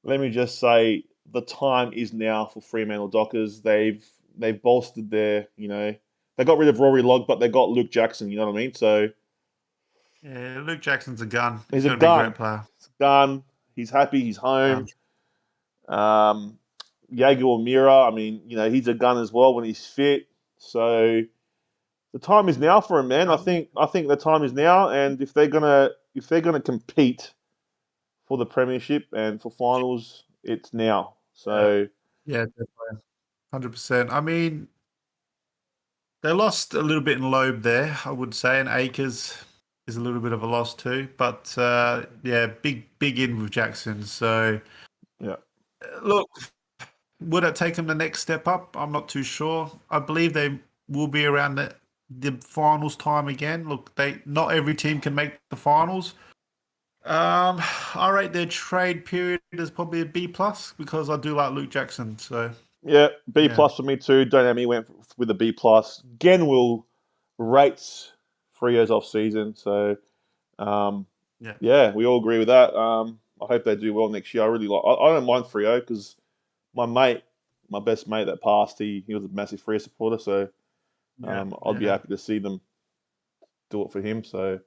Let me just say the time is now for Fremantle Dockers. They've bolstered their, they got rid of Rory Logg, but they got Luke Jackson, you know what I mean? So Yeah, Luke Jackson's a gun. He's he's a going to be a gun. great player. He's a gun. He's happy, he's home. Gun. Um Jago O'Meara, I mean, he's a gun as well when he's fit. So the time is now for him, man. I think the time is now, and if they're gonna compete for the premiership and for finals, it's now. Yeah, So yeah, definitely. 100%. I mean, they lost a little bit in Loeb there, I would say, and Akers is a little bit of a loss too. But yeah, big in with Jackson. So yeah, look, would it take them the next step up? I'm not too sure. I believe they will be around the finals time again. Look, not every team can make the finals. I rate their trade period as probably a B plus because I do like Luke Jackson. So yeah. B yeah, plus for me too. Dynamic went with a B plus. Genwill rates 3 years off season. So um, yeah, yeah, we all agree with that. I hope they do well next year. I really like. I don't mind Freo because my mate, my best mate that passed, he was a massive Freo supporter. So yeah, I'd be yeah. happy to see them do it for him. So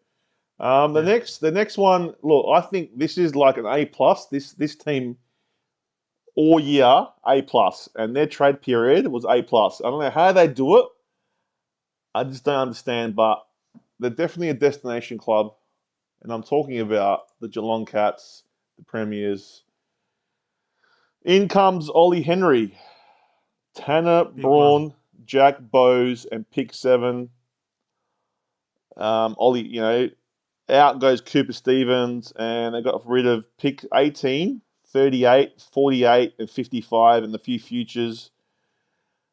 the Yeah. next one, look, I think this is like an A plus. This team all year A plus, and their trade period was A plus. I don't know how they do it. I just don't understand, but they're definitely a destination club, and I'm talking about the Geelong Cats, the Premiers. In comes Ollie Henry, Tanner Big one. Braun, Jack Bowes, and pick 7. Ollie, out goes Cooper Stevens, and they got rid of pick 18, 38, 48, and 55, and the few futures.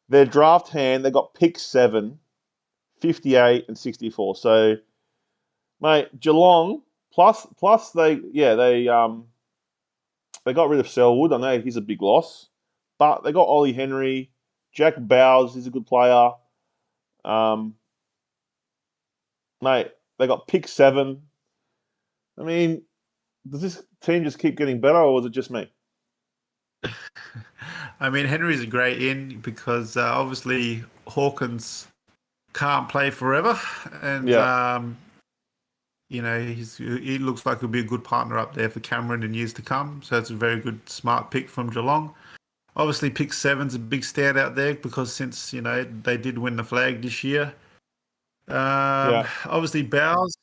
Their draft hand, they got pick 7, 58, and 64. So, mate, Geelong plus they got rid of Selwood. I know he's a big loss, but they got Ollie Henry, Jack Bowes is a good player. Um, Mate, they got pick 7. I mean, does this team just keep getting better, or was it just me? I mean, Henry's a great in because obviously Hawkins can't play forever, and Yeah, he looks like he'll be a good partner up there for Cameron in years to come. So it's a very good, smart pick from Geelong. Obviously, pick 7's a big standout there because since they did win the flag this year. yeah. Obviously, Bowers,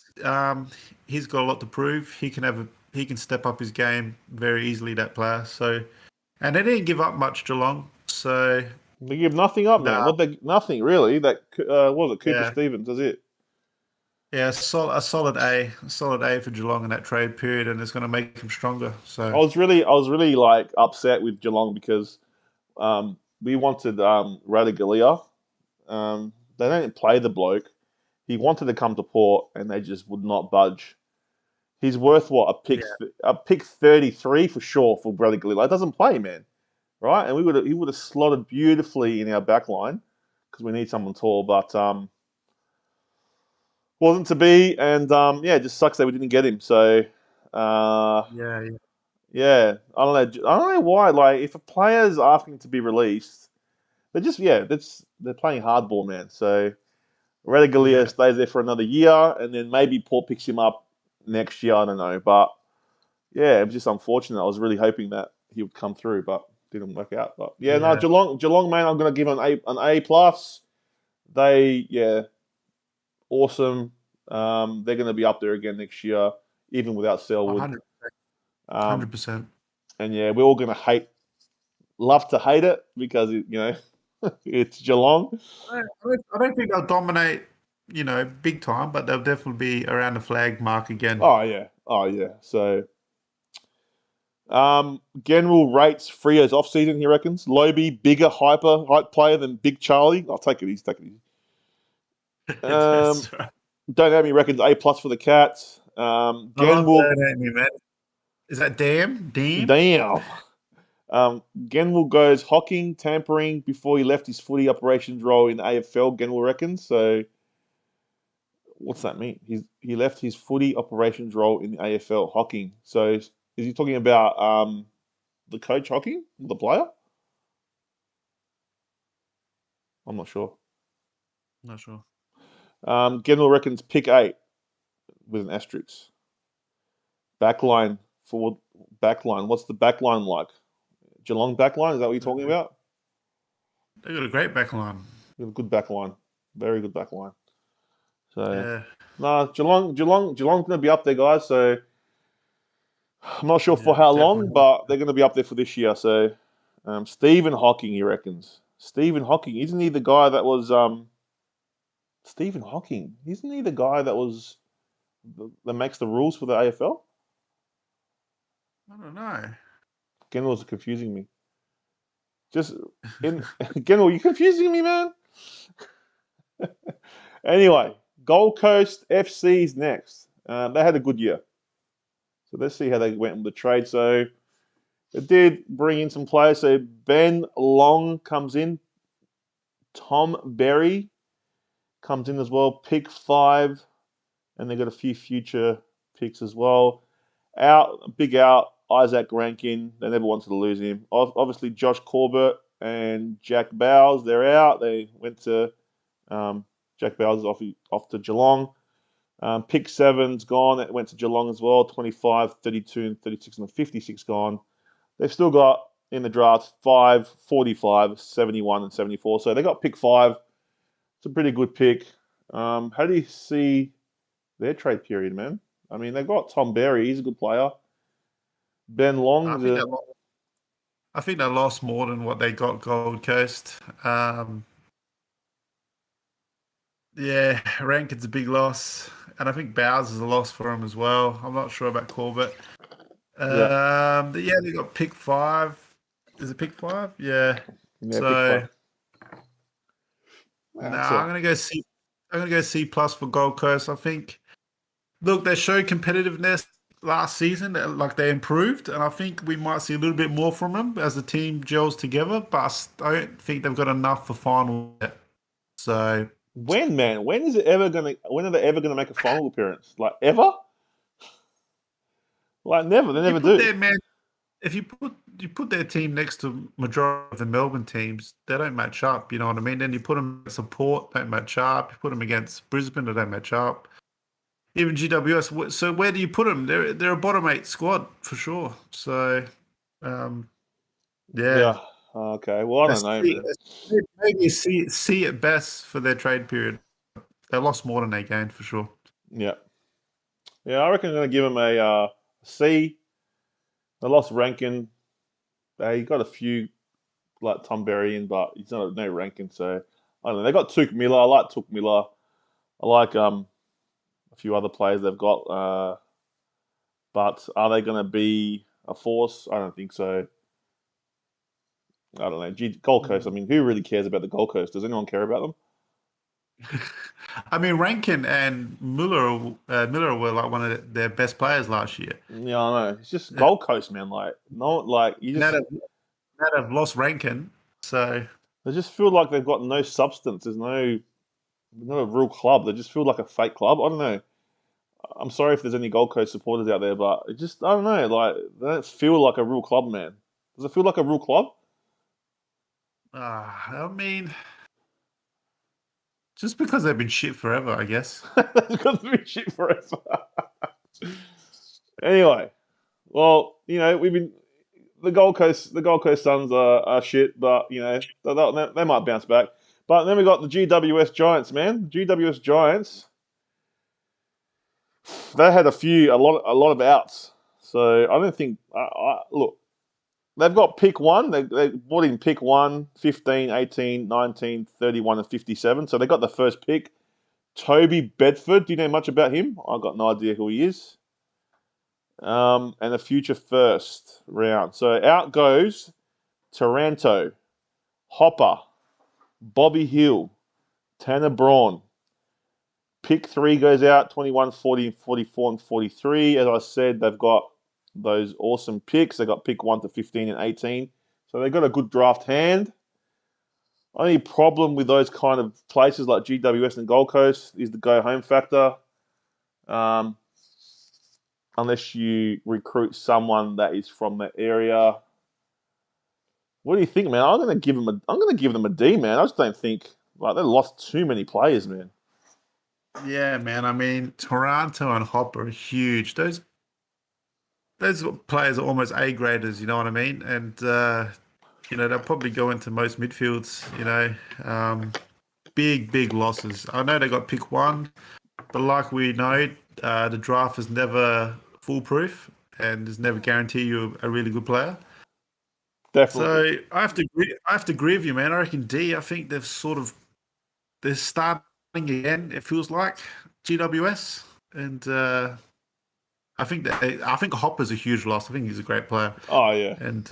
he's got a lot to prove. He can step up his game very easily. That player. So, and they didn't give up much Geelong. So, They give nothing up, man. nah, What they nothing really. That what was it? Cooper yeah, Stevens. That's it. yeah, a solid A for Geelong in that trade period, and it's going to make him stronger. I So, was really like upset with Geelong because we wanted Radigalia. They don't play the bloke. He wanted to come to Port, and they just would not budge. He's worth what yeah, a pick 33 for sure for Radigalia. It doesn't play, man, right? And he would have slotted beautifully in our back line because we need someone tall, but wasn't to be, and yeah, it just sucks that we didn't get him. So uh, yeah, yeah, yeah, I don't know why. Like, if a player's asking to be released, they're playing hardball, man. So Redigalia yeah, stays there for another year, and then maybe Port picks him up next year. I don't know, but yeah, it was just unfortunate. I was really hoping that he would come through, but didn't work out. But yeah, no, yeah. Geelong, man, I'm gonna give them an A plus. Yeah, awesome. They're gonna be up there again next year, even without Selwood. 100, Um, 100%. and yeah, we're all gonna love to hate it because it's Geelong. I don't think they'll dominate, big time, but they'll definitely be around the flag mark again. Oh yeah. So General rates Frio's off season, he reckons. Lobe, bigger, hype player than Big Charlie. I'll take it easy, take it easy. Um, That's right. Don't have me reckons A plus for the Cats. I love Genwool, that, ain't me, man. Is that damn? Damn? damn. Genwool goes hocking, tampering before he left his footy operations role in the AFL. Genwool reckons. So what's that mean? He left his footy operations role in the AFL hocking. So is he talking about the coach hocking, the player? I'm not sure. Not sure. Genwool reckons pick 8 with an asterisk. Backline forward backline. What's the backline like? Geelong backline? Is that what you're talking about? They got a great back line. We have a good backline, very good backline. So Yeah. no, Geelong's going to be up there, guys. So I'm not sure for Yeah, how long, definitely. but they're going to be up there for this year. So Stephen Hocking, he reckons. Stephen Hocking, isn't he the guy that was Stephen Hocking? Isn't he the guy that was that makes the rules for the AFL? I don't know. Again, was confusing me. Just in again, you're confusing me, man. Anyway, Gold Coast FC's next. They had a good year. So let's see how they went with the trade. So it did bring in some players. So Ben Long comes in. Tom Berry comes in as well. Pick 5. And they got a few future picks as well. Big out, Isaac Rankin. They never wanted to lose him. Obviously, Josh Corbett and Jack Bowles, they're out. They went to Jack Bowles is off to Geelong. Pick 7's gone. It went to Geelong as well. 25, 32, and 36, and 56 gone. They've still got in the draft 5, 45, 71, and 74. So they got pick 5. It's a pretty good pick. How do you see their trade period, man? I mean, they've got Tom Berry. He's a good player. Ben I Long, think they lost, I think they lost more than what they got Gold Coast. Yeah, Rankin's a big loss. And I think Bowers is a loss for him as well. I'm not sure about Corbett. yeah, But yeah, they got pick 5. Is it pick 5? Yeah. pick 5. So That's nah, a I'm gonna go C. I'm gonna go C plus for Gold Coast. I think. Look, they showed competitiveness last season. Like they improved, and I think we might see a little bit more from them as the team gels together. But I don't think they've got enough for final yet. So when, man. When is it ever gonna? When are they ever gonna make a final appearance? Like ever? Like never. They you never put do. their man. If you put their team next to majority of the Melbourne teams, they don't match up. You know what I mean? Then you put them against Port, don't match up. You put them against Brisbane, they don't match up. Even GWS. So where do you put them? They're a bottom 8 squad for sure. So um, yeah, Yeah. Okay. Well, I don't know, man. maybe see it best for their trade period. They lost more than they gained for sure. Yeah. Yeah. I reckon I'm gonna give them a C. They lost Rankin. They got a few like Tom Berry in, but he's not no Rankin. So I don't know. They got Took Miller. I like Took Miller. I like a few other players they've got. But are they going to be a force? I don't think so. I don't know. Gold Coast. I Mm. mean, who really cares about the Gold Coast? Does anyone care about them? I mean, Rankin and Miller were like one of their best players last year. Yeah, I know. It's just And Gold Coast, man. Like, no, like you now just they've lost Rankin, so they just feel like they've got no substance. There's not a real club. They just feel like a fake club. I don't know. I'm sorry if there's any Gold Coast supporters out there, but it just I don't know. Like, they don't feel like a real club, man. Does it feel like a real club? I mean, just because they've been shit forever, I guess. It's got to be shit forever. Anyway, well, we've been the Gold Coast Suns are shit, but they might bounce back. But then we got the GWS Giants, man. The GWS Giants, they had a lot of outs. So I don't think. Look, they've got pick 1. They bought in pick 1, 15, 18, 19, 31, and 57. So they got the first pick. Toby Bedford. Do you know much about him? I've got no idea who he is. And a future first round. So out goes Taranto, Hopper, Bobby Hill, Tanner Braun, Pick 3 goes out 21, 40, 44, and 43. As I said, they've got those awesome picks. They got pick 1 to 15 and 18. So they've got a good draft hand. Only problem with those kind of places like GWS and Gold Coast is the go home factor. Um, unless you recruit someone that is from that area. What do you think, man? I'm gonna give them a D, man. I just don't think like they lost too many players, man. Yeah, man. I mean, Toronto and Hopper are huge. Those players are almost A graders. You know what I mean? And they'll probably go into most midfields. Big losses. I know they got pick 1, but like we know, the draft is never foolproof and does never guarantee you a really good player. Definitely. So I have to agree with you, man. I reckon D. I think they're starting again. It feels like GWS, and I think Hopper's a huge loss. I think he's a great player, Oh yeah, and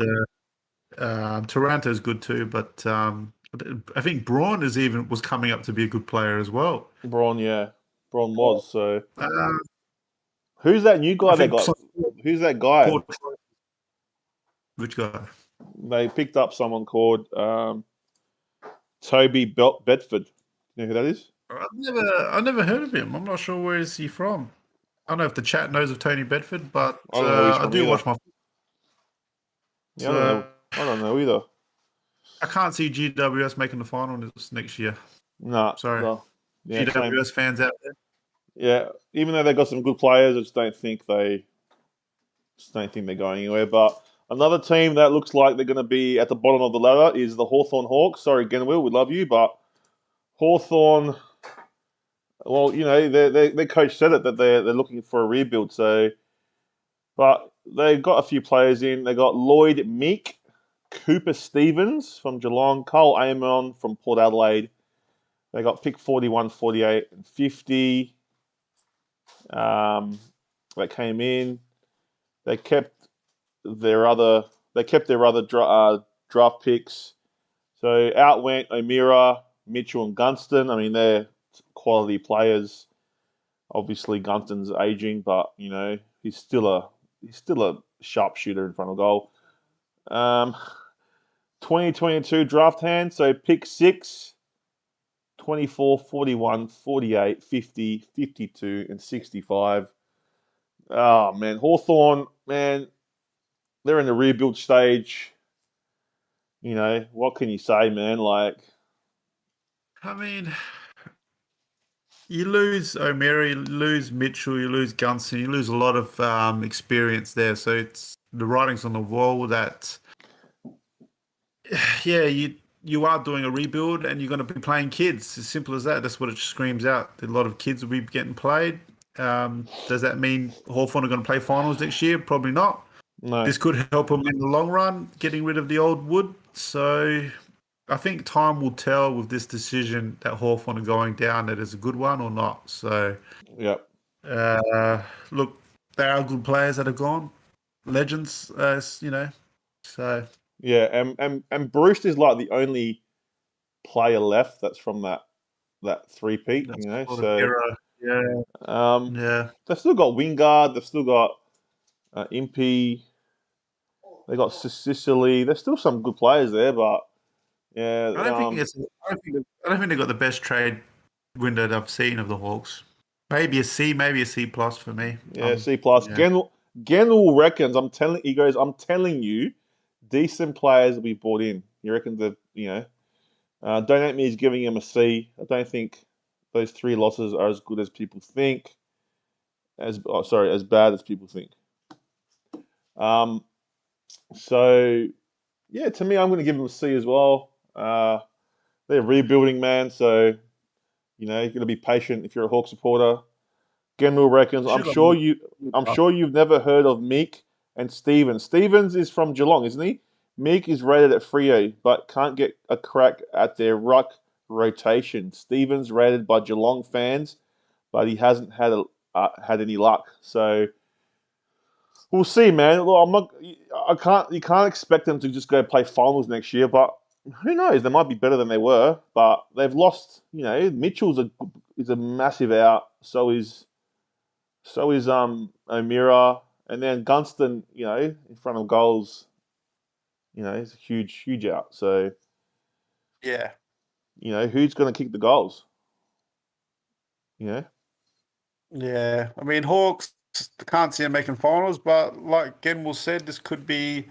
Taranto's good too. But I think Braun was coming up to be a good player as well. Braun. Yeah, Braun was. So Uh, who's that new I guy they think got? Who's that guy? which guy? They picked up someone called Toby Bedford. You know who that is? I never heard of him. I'm not sure where is he from. I don't know if the chat knows of Tony Bedford, but I don't know who he's I from do either. watch my. Yeah, I don't know. I don't know either. I can't see GWS making the final this next year. Nah, Sorry, no. Yeah, same. GWS fans out there. Yeah, even though they got some good players, I just don't think they're going anywhere. But another team that looks like they're going to be at the bottom of the ladder is the Hawthorn Hawks. Sorry, Genwill, we love you, but Hawthorn. Well, their coach said it that they're looking for a rebuild. So, but they got a few players in. They got Lloyd Meek, Cooper Stevens from Geelong, Carl Amon from Port Adelaide. They got pick 41, 48, and 50. That came in. They kept their other draft picks. So out went O'Meara, Mitchell, and Gunston. I mean, they're quality players. Obviously, Gunston's aging, but he's still a sharpshooter in front of goal. 2022 draft hand. So pick 6, 24, 41, 48, 50, 52, and 65. Oh man, Hawthorn, man, they're in the rebuild stage. What can you say, man? Like, I mean, you lose O'Meara, you lose Mitchell, you lose Gunston, you lose a lot of experience there. So it's the writing's on the wall that, yeah, you are doing a rebuild and you're going to be playing kids. As simple as that. That's what it screams out. A lot of kids will be getting played. Does that mean Hawthorn are going to play finals next year? Probably not. no, This could help them in the long run, getting rid of the old wood. So I think time will tell with this decision that Hawthorn are going down, that is a good one or not. So, yeah, look, there are good players that have gone, legends, So yeah, and Bruce is like the only player left that's from that three-peat, that's sort of So era. Yeah, um, yeah. they've still got Wingard, they've still got Impey, they got Sicily. There's still some good players there, but yeah, I don't think it's. I don't think they got the best trade window that I've seen of the Hawks. Maybe a C, maybe a C plus for me. yeah, C plus. Yeah. Genel reckons. He goes. I'm telling you, decent players will be brought in. You reckon Donate Me is giving him a C. I don't think those 3 losses are as good as people think. As bad as people think. Um, so yeah, to me, I'm going to give them a C as well. They're rebuilding, man. So you're going to be patient if you're a Hawk supporter. General reckons. Should have I'm got sure you've never heard of Meek and Stevens. Stevens is from Geelong, isn't he? Meek is rated at Freo, but can't get a crack at their ruck rotation. Stevens rated by Geelong fans, but he hasn't had any luck. So we'll see, man. Look, I'm not. I can't. You can't expect them to just go play finals next year, but who knows? They might be better than they were, but they've lost. Mitchell's is a massive out. So is O'Meara, and then Gunston. In front of goals. Is a huge out. So Yeah. who's going to kick the goals? Yeah. I mean, Hawks, can't see them making finals, but like Genwell said, this could be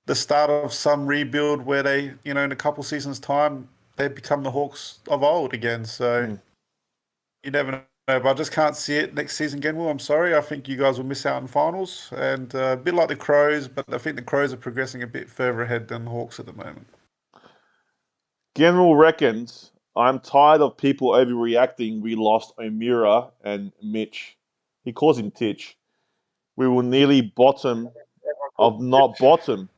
the start of some rebuild where they, in a couple seasons' time, they become the Hawks of old again. So Mm. you never know. But I just can't see it next season, Genwell. I'm sorry. I think you guys will miss out on finals. And a bit like the Crows, but I think the Crows are progressing a bit further ahead than the Hawks at the moment. General reckons I'm tired of people overreacting. We lost O'Meara and Mitch. He calls him Titch. We will nearly bottom Everyone calls of them not Mitch. bottom.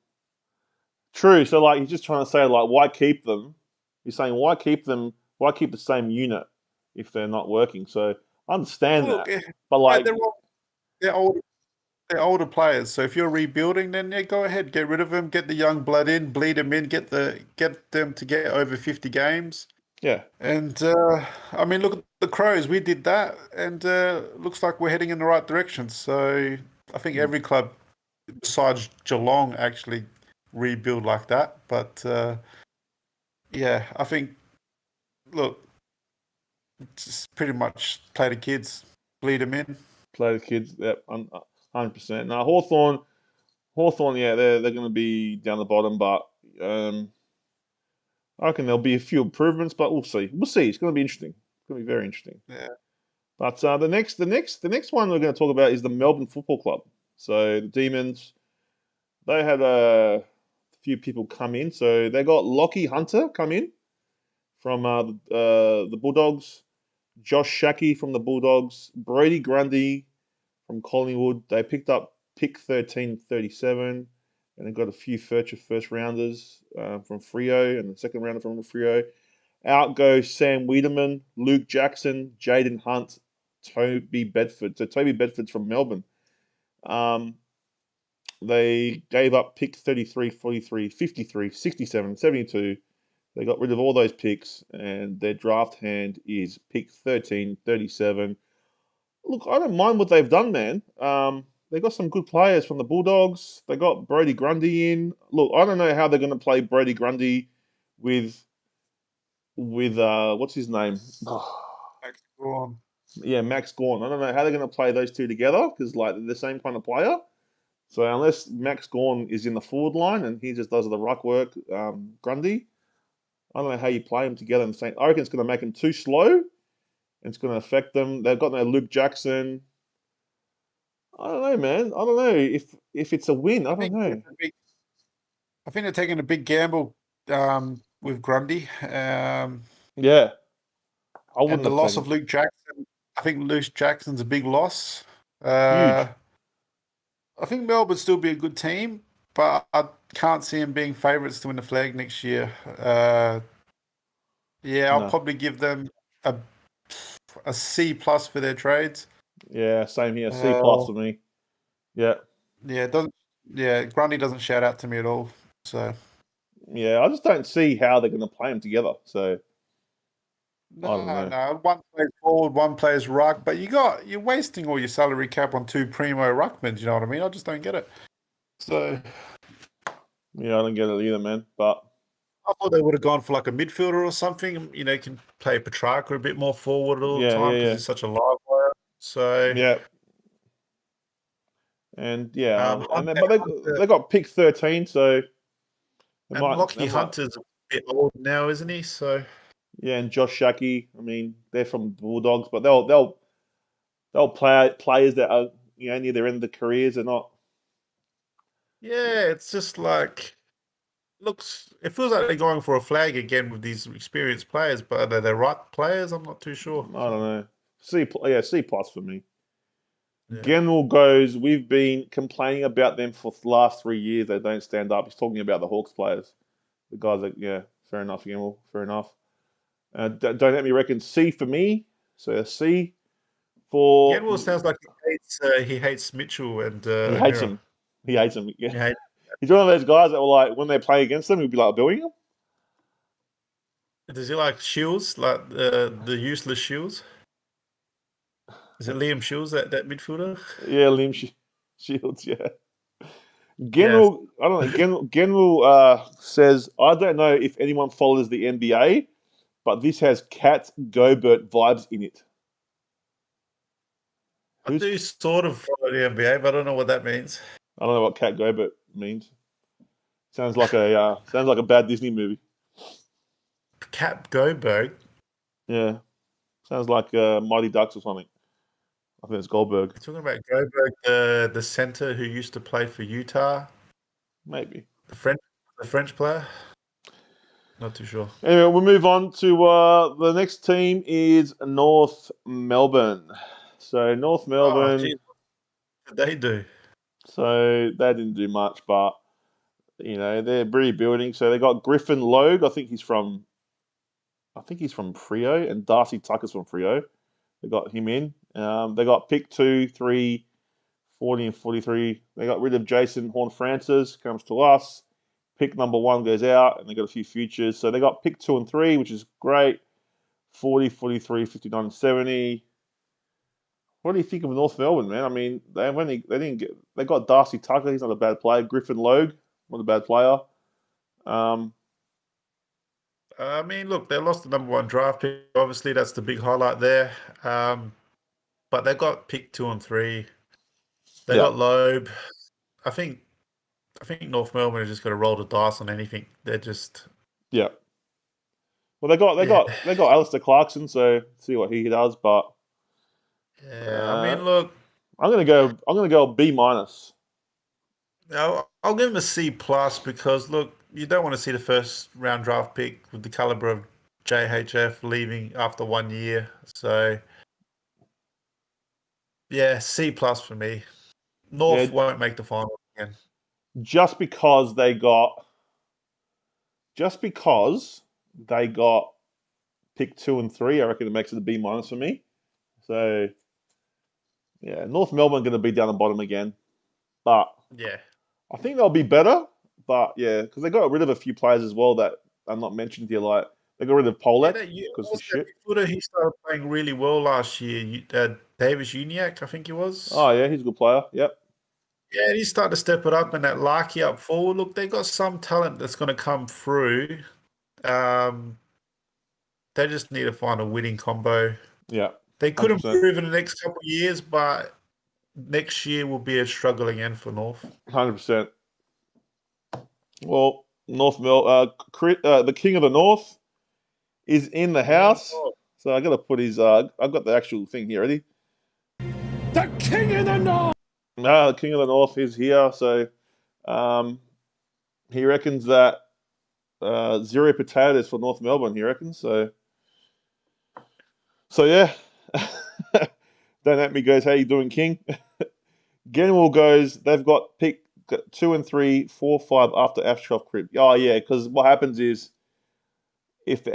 True. So like he's just trying to say like why keep them? He's saying why keep them? Why keep the same unit if they're not working? So I understand Look, that, but yeah, like they're older. They're older players, so if you're rebuilding, then yeah, go ahead, get rid of them, get the young blood in, bleed them in, get them to get over 50 games. yeah, And I mean, look at the Crows. We did that, and looks like we're heading in the right direction. So I think mm, every club besides Geelong actually rebuild like that. But yeah, I think look, just pretty much play the kids, bleed them in. play the kids. Yep, 100%. Now Hawthorn, yeah, they're going to be down the bottom, but I reckon there'll be a few improvements, but we'll see. We'll see. It's going to be interesting. It's going to be very interesting. Yeah. But the next one we're going to talk about is the Melbourne Football Club. So the Demons, they had a few people come in. So they got Lockie Hunter come in from the Bulldogs, Josh Shackey from the Bulldogs, Brody Grundy from Collingwood. They picked up pick 1337, and they got a few future first rounders from Frio and the second rounder from Frio. Out goes Sam Wiedemann, Luke Jackson, Jaden Hunt, Toby Bedford. So Toby Bedford's from Melbourne. Um, they gave up pick 33, 43, 53, 67, 72. They got rid of all those picks, and their draft hand is pick 13, 37. Look, I don't mind what they've done, man. They got some good players from the Bulldogs. They got Brody Grundy in. Look, I don't know how they're going to play Brody Grundy with what's his name? Thanks, go on. Yeah, Max Gorn. I don't know how they're going to play those two together because like they're the same kind of player. So unless Max Gorn is in the forward line and he just does the ruck work, Grundy, I don't know how you play them together. And I reckon it's going to make them too slow. And it's going to affect them. They've got no Luke Jackson. I don't know, man. I don't know if it's a win. I I don't think know. it's a big I think they're taking a big gamble with Grundy. Yeah, I And wouldn't the have loss taken of Luke Jackson, I think Luke Jackson's a big loss. huge. I think Melbourne still be a good team, but I can't see them being favourites to win the flag next year. Yeah, I'll No. probably give them a a C plus for their trades. Yeah, same here. C plus Uh, for me. Yeah, yeah, it doesn't Grundy doesn't shout out to me at all. So yeah. I just don't see how they're going to play them together. So I don't no, know. no. One plays forward, one plays ruck, but you're wasting all your salary cap on two primo ruckmen. You know what I mean? I just don't get it. So Yeah, I don't get it either, man. But I thought they would have gone for like a midfielder or something. Can play Petrarca a bit more forward all the yeah, time yeah, because yeah, he's such a live player. So yeah. And yeah, but Hunter they got pick 13, so they and might Lockie Hunter's a bit old now, isn't he? So yeah. And Josh Shackey. I mean, they're from Bulldogs, but they'll play players that are near their end of the careers. They're not. yeah, it's just like it feels like they're going for a flag again with these experienced players, but are they the right players? I'm not too sure. I don't know. C plus for me. Yeah. General goes, we've been complaining about them for the last 3 years. They don't stand up. He's talking about the Hawks players. The guys that, yeah, fair enough, General, fair enough. Don't let me reckon C for me. So a C for, Yanwell sounds like he hates Mitchell and he hates O'Meara. him. He hates him. Yeah. He hates, He's one of those guys that were like, when they play against them, he'll be like booing them. does he like Shields, like the useless Shields? Is it Liam Shields, that midfielder? Yeah, Shields. Yeah. Yes. General, I don't know. General says, I don't know if anyone follows the NBA, but this has Cat Gobert vibes in it. I Who's? do sort of follow the NBA, but I don't know what that means. I don't know what Cat Gobert means. Sounds like a bad Disney movie. Cap Goldberg. Yeah, sounds like Mighty Ducks or something. I think it's Goldberg. You're talking about Goldberg, the center who used to play for Utah, Maybe. the French player. Not too sure. Anyway, we'll move on to the next team is North Melbourne. So North Oh, Melbourne. geez, what did they do? So they didn't do much, but they're rebuilding. So they got Griffin Logue. I think he's from Frio, and Darcy Tucker's from Frio. They got him in. They got pick 2, 3, 40, and 43. They got rid of Jason Horn-Francis. Comes to us. Pick number 1 goes out, and they got a few futures. So they got pick 2 and 3, which is great. 40, 43, 59, and 70. What do you think of North Melbourne, man? I mean, they got Darcy Tucker. He's not a bad player. Griffin Logue, not a bad player. I mean, look, they lost the number 1 draft pick. Obviously, that's the big highlight there. But they got pick 2 and 3. They Yeah, got Loeb. I think North Melbourne has just got to roll the dice on anything. They're just yeah. Well, they got they yeah, got they got Alistair Clarkson, so see what he does. But yeah. I mean, look, I'm gonna go B minus. I'll give him a C plus because look, you don't want to see the first round draft pick with the caliber of JHF leaving after 1 year. So yeah, C plus for me. Yeah, North won't make the final again. just because they got pick 2 and 3, I reckon it makes it a B minus for me. So yeah, North Melbourne going to be down the bottom again, but Yeah. I think they'll be better. But yeah, because they got rid of a few players as well that are not mentioned here. Like they got rid of Yeah, Polak that because was he's that shit. midfielder. He started playing really well last year. Davis Uniac, I think he was. Oh yeah, he's a good player. Yep. Yeah, he's starting to step it up, and that Larky up forward. Look, they got some talent that's going to come through. They just need to find a winning combo. Yeah. They could 100%. improve in the next couple of years, but next year will be a struggling end for North. 100%. Well, the King of the North is in the King of the house. North. So I got to put his. I've got the actual thing here. Ready? The King of the North! No, the King of the North is here. So he reckons that 0 potatoes for North Melbourne. He reckons so. So yeah. Don't at me goes, how you doing, King? Genwell goes, they've got pick 2 and 3, 4, 5 after Ashcroft crib. Oh yeah, because what happens is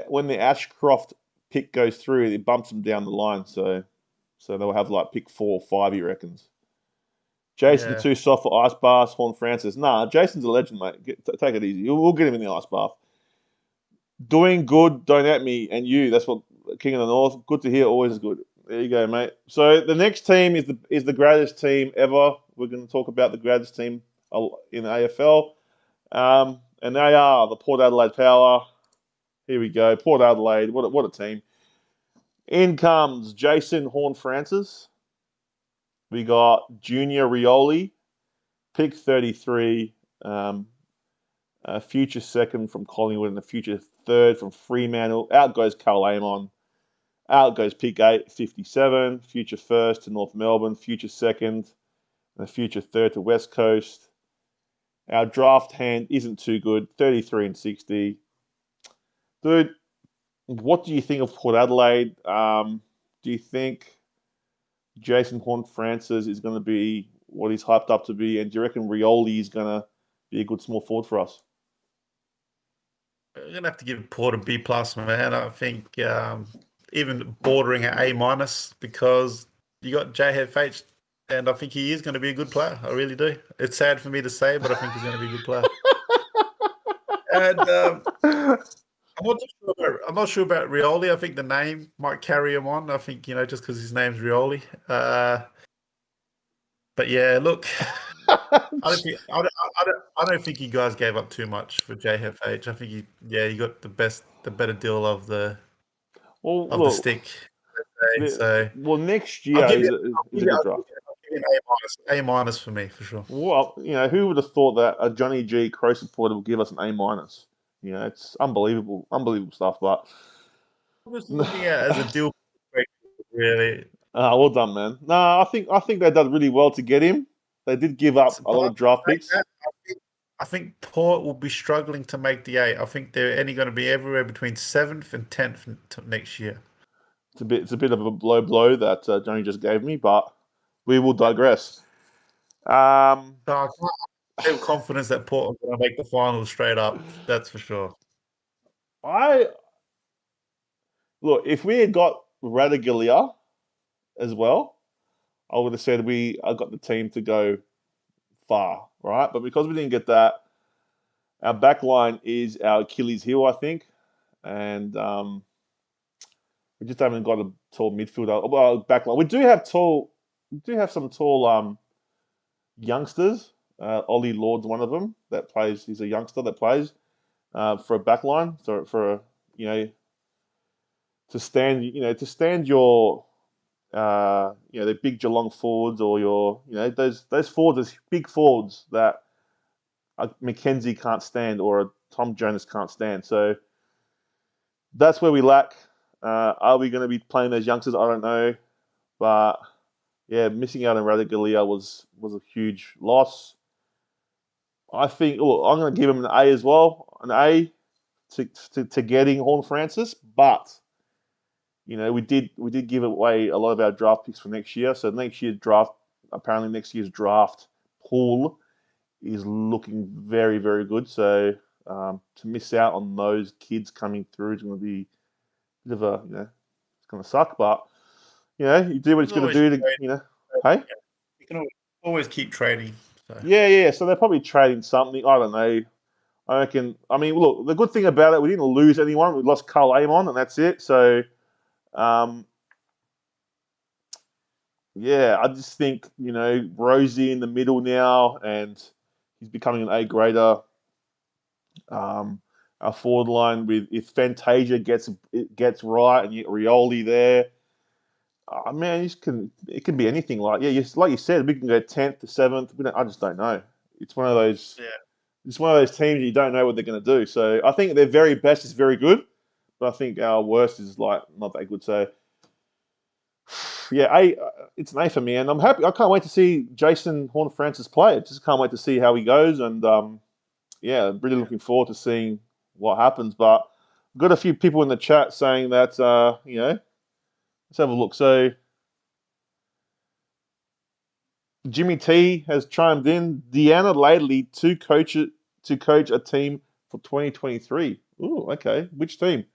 when the Ashcroft pick goes through, it bumps them down the line. So they'll have like pick 4 or 5, he reckons. Jason Yeah. too soft for ice baths. Horn Francis. Nah, Jason's a legend, mate. Take it easy. We'll get him in the ice bath. Doing good, don't at me, and you. That's what King of the North. Good to hear. Always good. There you go, mate. So the next team is the greatest team ever. We're going to talk about the greatest team in the AFL, and they are the Port Adelaide Power. Here we go, Port Adelaide. What a team! In comes Jason Horn-Francis. We got Junior Rioli, pick 33, a future second from Collingwood, and a future third from Fremantle. Out goes Carl Amon. Out goes pick 8, 57. Future first to North Melbourne. Future second. And a future third to West Coast. Our draft hand isn't too good. 33 and 60. Dude, what do you think of Port Adelaide? Do you think Jason Horn-Francis is going to be what he's hyped up to be? And do you reckon Rioli is going to be a good small forward for us? I'm gonna have to give Port a B plus, man. I think even bordering at A minus because you got JFH, and I think he is going to be a good player. I really do. It's sad for me to say, but I think he's going to be a good player. And I'm not sure about Rioli. I think the name might carry him on. I think just because his name's Rioli. But yeah, look, I don't think you guys gave up too much for JFH. I think you got the better deal of the Well, of the look, stick. Let's say. So next I'll year give is you is a good draft. an A minus for me for sure. Well, who would have thought that a Johnny G Crow supporter would give us an A minus? It's unbelievable, unbelievable stuff. But I'm just looking at it as a deal breaker, really. well done, man. No, I think they did really well to get him. They did give up a lot of draft picks. I think Port will be struggling to make the 8. I think they're only going to be everywhere between 7th and 10th next year. It's a bit of a low blow that Johnny just gave me, but we will digress. So I have confidence that Port are going to make the finals straight up. That's for sure. Look, if we had got Radigalia as well, I would have said I got the team to go far, right? But because we didn't get that, our back line is our Achilles heel, I think, and we just haven't got a tall midfielder. Well, back line. We do have some tall youngsters. Ollie Lord's one of them that plays. He's a youngster that plays for a back line. So for to stand your the big Geelong forwards or those forwards, those big forwards that a Mackenzie can't stand or a Tom Jonas can't stand. So that's where we lack. Are we going to be playing those youngsters? I don't know, but yeah, missing out on Radigalia was a huge loss. I think I'm going to give him an A as well, an A to getting Horn Francis, but we did give away a lot of our draft picks for next year. So next year's draft pool is looking very, very good. So to miss out on those kids coming through is going to be a bit of it's going to suck. But you do what it's going to do to hey. You can always keep trading. So. Yeah. So they're probably trading something. I don't know. I reckon. I mean, look, the good thing about it, we didn't lose anyone. We lost Carl Amon, and that's it. So. I just think Rosie in the middle now, and he's becoming an A grader. Our forward line if Fantasia gets right and you get Rioli there, man, it can be anything. Like you said, we can go 10th to 7th. I just don't know. It's one of those. Yeah. It's one of those teams you don't know what they're going to do. So I think their very best is very good, but I think our worst is like not that good. So. Yeah, it's an A for me, and I'm happy. I can't wait to see Jason Horn-Francis play. I just can't wait to see how he goes, and really looking forward to seeing what happens. But I've got a few people in the chat saying that let's have a look. So Jimmy T has chimed in. Deanna Laidley to coach a team for 2023. Ooh, okay. Which team?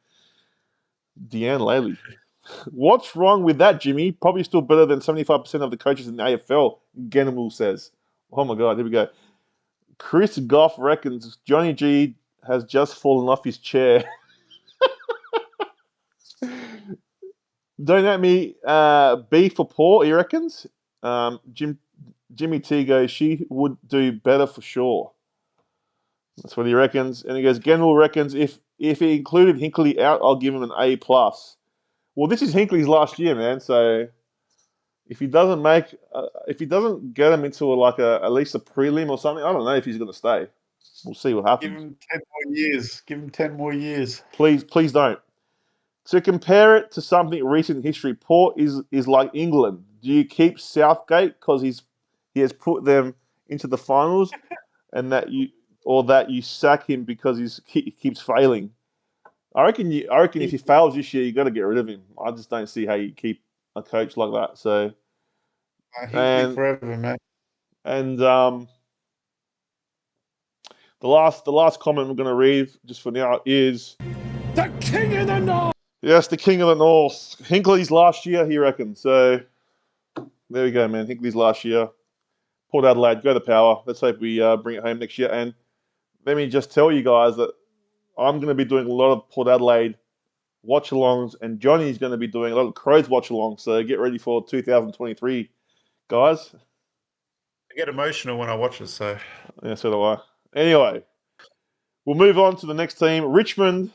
Deanna Laidley. What's wrong with that, Jimmy? Probably still better than 75% of the coaches in the AFL, Genable says. Oh my God, here we go. Chris Goff reckons Johnny G has just fallen off his chair. Don't let me B for Paul, he reckons. Jimmy T goes, she would do better for sure. That's what he reckons. And he goes, Genable reckons if he included Hinkley out, I'll give him an A+. Well, this is Hinkley's last year, man. So if he doesn't get him into at least a prelim or something, I don't know if he's going to stay. We'll see what happens. Give him 10 more years. Give him 10 more years. Please don't. To compare it to something recent in history, Port is like England. Do you keep Southgate because he has put them into the finals, and that you sack him because he keeps failing? I reckon if he fails this year, you got to get rid of him. I just don't see how you keep a coach like that. So, he'll be forever, man. And the last comment I'm going to read just for now is the King of the North. Yes, the King of the North. Hinkley's last year, he reckons. So there we go, man. Hinkley's last year. Port Adelaide, go the power. Let's hope we bring it home next year. And let me just tell you guys that I'm going to be doing a lot of Port Adelaide watch-alongs, and Johnny's going to be doing a lot of Crows watch-alongs. So get ready for 2023, guys. I get emotional when I watch it, so. Yeah, so do I. Anyway, we'll move on to the next team, Richmond.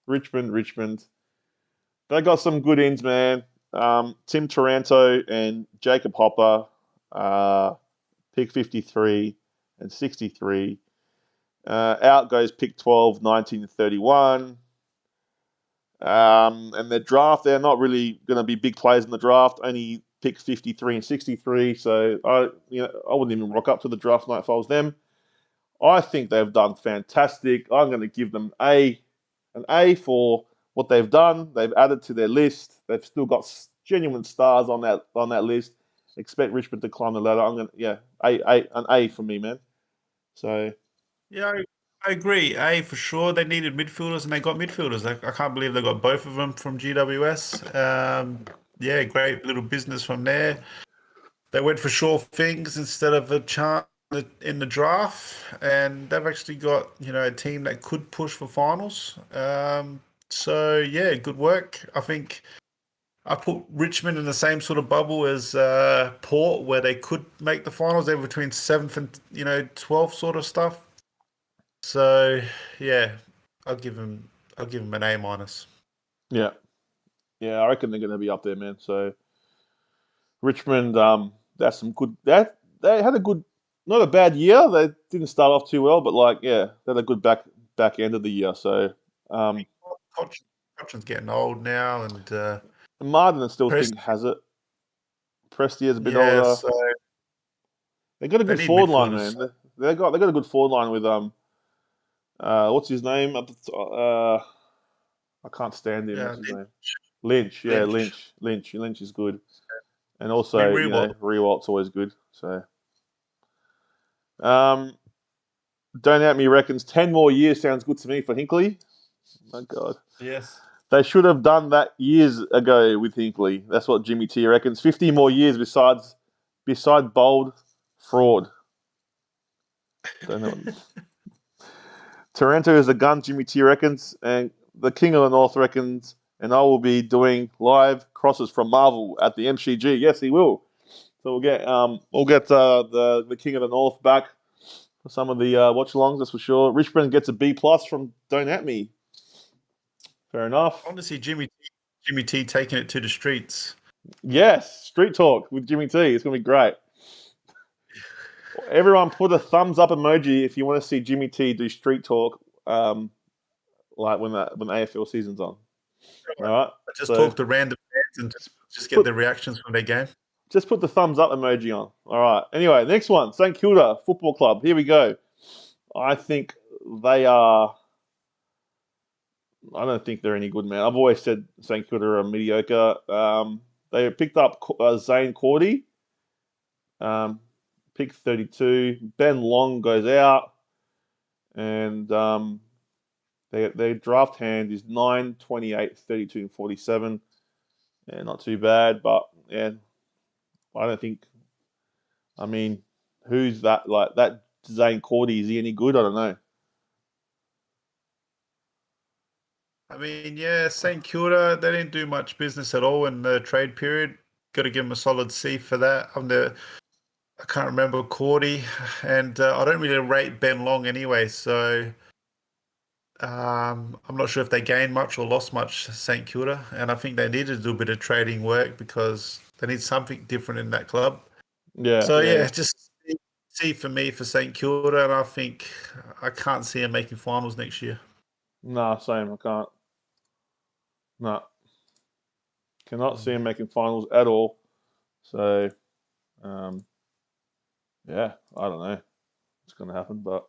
Richmond. They got some good ins, man. Tim Taranto and Jacob Hopper, pick 53 and 63. Out goes pick 12, 19, 31. And their draft, they're not really going to be big players in the draft. Only pick 53 and 63. So I wouldn't even rock up to the draft night if I was them. I think they've done fantastic. I'm going to give them an A for what they've done. They've added to their list. They've still got genuine stars on that list. Expect Richmond to climb the ladder. An A for me, man. So Yeah, I agree. A for sure. They needed midfielders, and they got midfielders. I can't believe they got both of them from GWS. Yeah, great little business from there. They went for sure things instead of a chance in the draft, and they've actually got a team that could push for finals. So yeah, good work. I think I put Richmond in the same sort of bubble as Port, where they could make the finals. They were between 7th and 12th sort of stuff. So yeah, I'll give them an A minus. yeah, I reckon they're going to be up there, man. So Richmond, that's some good. They had a good, not a bad year. They didn't start off too well, but they had a good back end of the year. So Cochin's getting old now, and Martin, I still Prest, think has it. Prestia's a bit yeah. older. So They got a they good need forward line, midfielders. man. They got a good forward line with what's his name? I can't stand him. Yeah, What's his name? Lynch. Yeah, Lynch. Lynch is good, and I mean, also Rewalt. Rewalt's always good. So Don't At Me reckons 10 more years sounds good to me for Hinkley. My God. Yes. They should have done that years ago with Hinkley. That's what Jimmy T reckons. 50 more years beside bold fraud. Don't know. Taranto is a gun, Jimmy T reckons, and the King of the North reckons, and I will be doing live crosses from Marvel at the MCG. Yes, he will. So we'll get the King of the North back for some of the watch-alongs, that's for sure. Richmond gets a B plus from Don't At Me. Fair enough. I want to see Jimmy T taking it to the streets. Yes, street talk with Jimmy T. It's gonna be great. Everyone, put a thumbs up emoji if you want to see Jimmy T do street talk, like when the AFL season's on. All right. I just So talk to random fans and just get their reactions from their game. just put the thumbs up emoji on. All right. Anyway, next one, St Kilda Football Club. Here we go. I think they are. I don't think they're any good, man. I've always said St Kilda are mediocre. They picked up Zane Cordy, pick 32. Ben Long goes out, and their draft hand is 9, 28, 32, and 47. Yeah, not too bad, but yeah, I don't think. I mean, who's that? Like that Zane Cordy, is he any good? I don't know. I mean, yeah, St Kilda, they didn't do much business at all in the trade period. Got to give them a solid C for that. I can't remember Cordy, and I don't really rate Ben Long anyway, so I'm not sure if they gained much or lost much, St Kilda, and I think they needed to do a bit of trading work because they need something different in that club. Yeah, So yeah. just C for me for St Kilda, and I think I can't see them making finals next year. Nah, same. I can't. Nah, cannot see him making finals at all. So, yeah, I don't know what's going to happen, but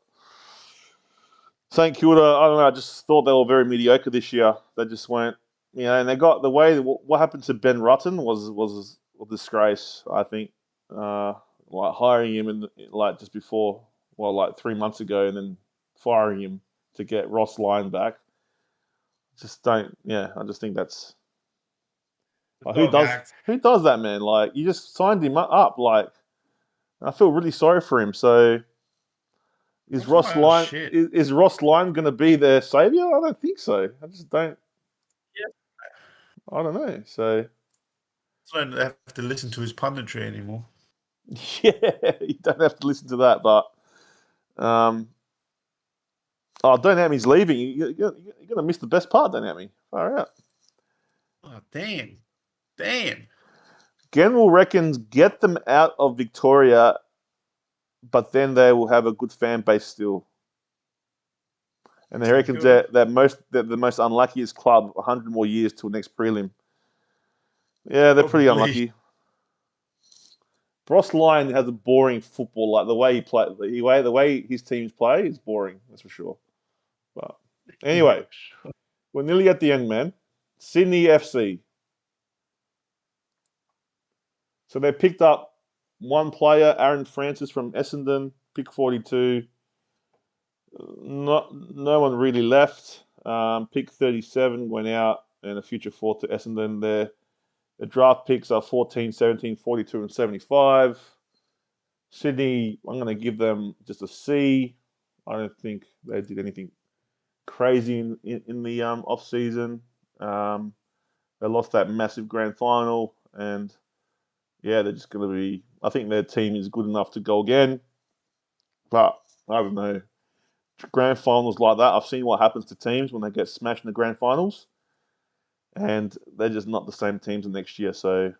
St Kilda, I don't know. I just thought they were very mediocre this year. They just went, and they got the way. What happened to Ben Rutten was a disgrace. I think, like hiring him just before, like 3 months ago, and then firing him to get Ross Lyon back. Just don't. Yeah, I just think that's who does that, man. Like you just signed him up. Like I feel really sorry for him. So Is Ross Ross Lyon, Lyon shit. is Ross Lyon going to be their savior? I don't think so. I just don't. Yeah. I don't know. So I don't have to listen to his punditry anymore. yeah, you don't have to listen to that. But Dynami's leaving. You're going to miss the best part, Dynami. Far out. Oh, damn. General reckons get them out of Victoria, but then they will have a good fan base still. And he reckons they're the most unluckiest club, 100 more years till next prelim. Yeah, they're pretty Probably. unlucky. Ross Lyon has a boring football, like the way he play, the way his teams play is boring. That's for sure. But anyway, we're nearly at the end, man. Sydney FC. So they picked up one player, Aaron Francis from Essendon, pick 42. No one really left. Pick 37 went out, and a future fourth to Essendon there. The draft picks are 14, 17, 42, and 75. Sydney, I'm going to give them just a C. I don't think they did anything crazy in the off season. They lost that massive grand final, and yeah, they're just going to be. I think their team is good enough to go again, but I don't know. Grand finals like that, I've seen what happens to teams when they get smashed in the grand finals, and they're just not the same teams the next year. So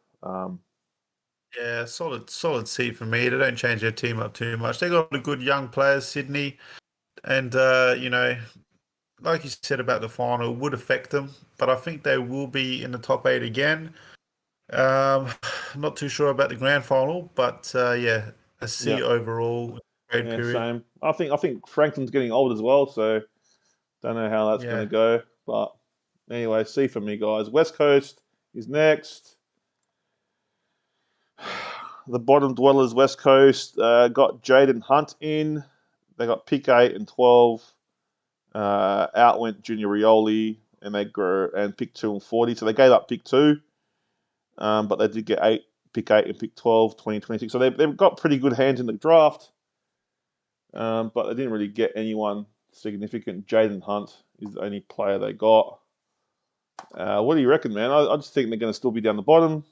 Yeah, solid C for me. They don't change their team up too much. They got a good young players, Sydney, and like you said about the final, would affect them, but I think they will be in the top 8 again. Um, not too sure about the grand final, but yeah, a yeah, C overall trade yeah, period. same. I think Franklin's getting old as well, so don't know how that's going to Yeah, go. But anyway, C for me, guys. West Coast is next. The bottom dwellers, West Coast, got Jaden Hunt in. They got pick 8 and 12. Out went Junior Rioli, and they grew and pick 2 and 40. So they gave up pick 2, but they did get pick 8 and pick 12, 2026. So they've got pretty good hands in the draft, but they didn't really get anyone significant. Jaden Hunt is the only player they got. What do you reckon, man? I just think they're going to still be down the bottom.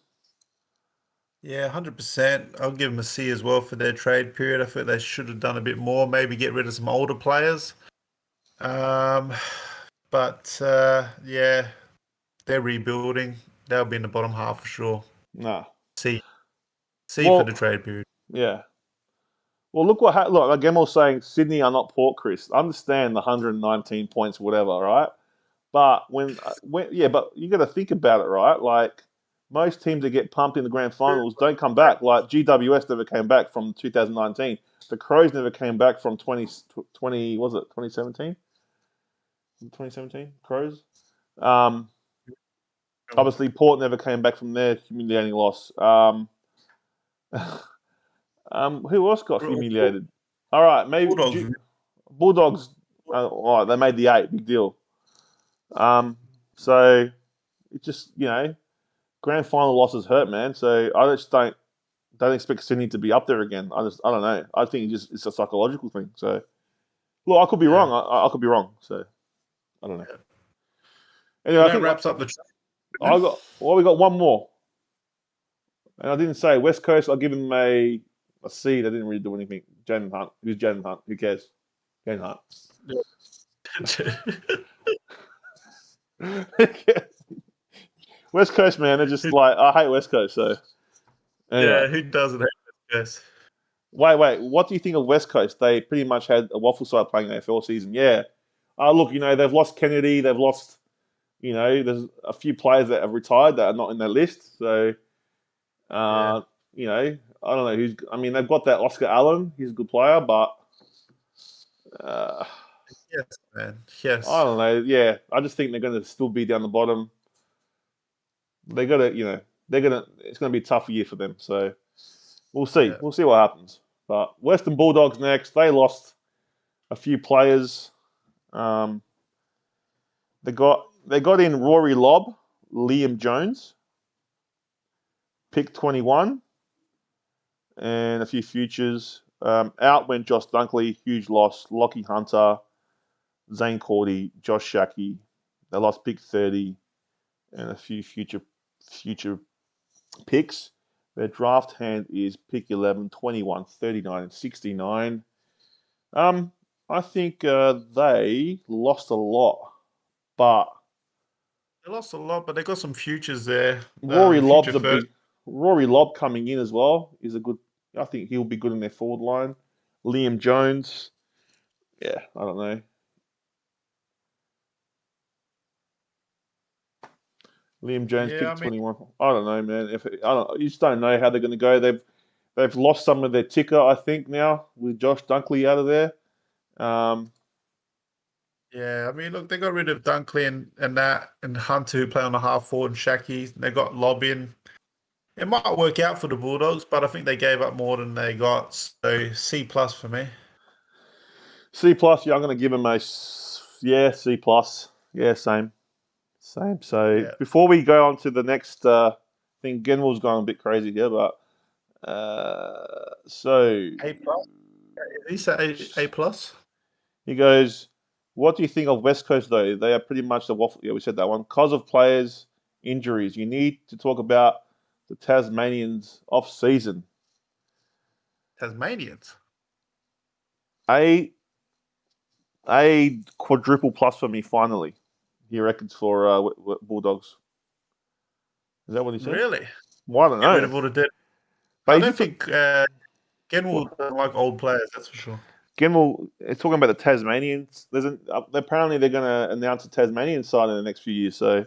yeah, 100%. I'll give them a C as well for their trade period. I think they should have done a bit more, maybe get rid of some older players. But yeah, they're rebuilding. They'll be in the bottom half for sure. Nah. C for the Well, trade period. yeah. Well, look look. Like Gemmel's saying, Sydney are not Port Chris. I understand the 119 points, whatever, right? But but you got to think about it, right? Like most teams that get pumped in the grand finals don't come back. Like GWS never came back from 2019. The Crows never came back from 2020. Was it 2017? 2017 Crows. Um, Obviously, Port never came back from their humiliating loss. Who else got humiliated? All right, maybe Bulldogs. Bulldogs. All right, they made the 8. Big deal. So it just grand final losses hurt, man. So I just don't expect Sydney to be up there again. I don't know. I think it's a psychological thing. So look, I could be Yeah. wrong. I could be wrong. So I don't know. Yeah. Anyway, And I that think wraps up the. we got one more, and I didn't say West Coast. I'll give him a C. They didn't really do anything. Jaden Hunt. Who's Jaden Hunt? Who cares? Jaden Hunt. West Coast, man, they're just like I hate West Coast. So anyway, Yeah, who doesn't hate this? wait. What do you think of West Coast? They pretty much had a waffle side playing AFL season. Yeah. Look, they've lost Kennedy. They've lost. There's a few players that have retired that are not in their list. So, Yeah. I don't know who's. I mean, they've got that Oscar Allen. He's a good player, but Yes, man. I Yes. don't know. Yeah, I just think they're going to still be down the bottom. They got to, they're gonna. It's going to be a tough year for them. So we'll see. Yeah. We'll see what happens. But Western Bulldogs next. They lost a few players. They got in Rory Lobb, Liam Jones, pick 21, and a few futures. Out went Josh Dunkley, huge loss. Lockie Hunter, Zane Cordy, Josh Shackey. They lost pick 30 and a few future picks. Their draft hand is pick 11, 21, 39, and 69. I think they lost a lot, but They lost a lot, but they got some futures there. Rory Future Lobb's a first. big. Rory Lobb coming in as well is a good. I think he'll be good in their forward line. Liam Jones, yeah, I don't know. Liam Jones Yeah, I picked mean, 21. I don't know, man. You just don't know how they're going to go. They've lost some of their ticker, I think, now with Josh Dunkley out of there. Um, yeah, I mean, look, they got rid of Dunkley and that and Hunter who play on the half forward and Shacky. They got Lob in. It might work out for the Bulldogs, but I think they gave up more than they got. So C plus for me. C plus. Yeah, I'm going to give him C plus. Yeah, same. So Yeah. before we go on to the next thing, Genwell's gone a bit crazy here, but so A plus. He said A plus. he goes, "What do you think of West Coast though? They are pretty much the waffle." Yeah, we said that one. Cause of players injuries. You need to talk about the Tasmanians off season. Tasmanians. A quadruple plus for me finally. He reckons for Bulldogs. Is that what he said? Really? Well, I don't Get rid know. of all the dead. But I he don't just think Genwood doesn't like old players, that's for sure. Gemmell is talking about the Tasmanians. Apparently they're going to announce a Tasmanian side in the next few years. So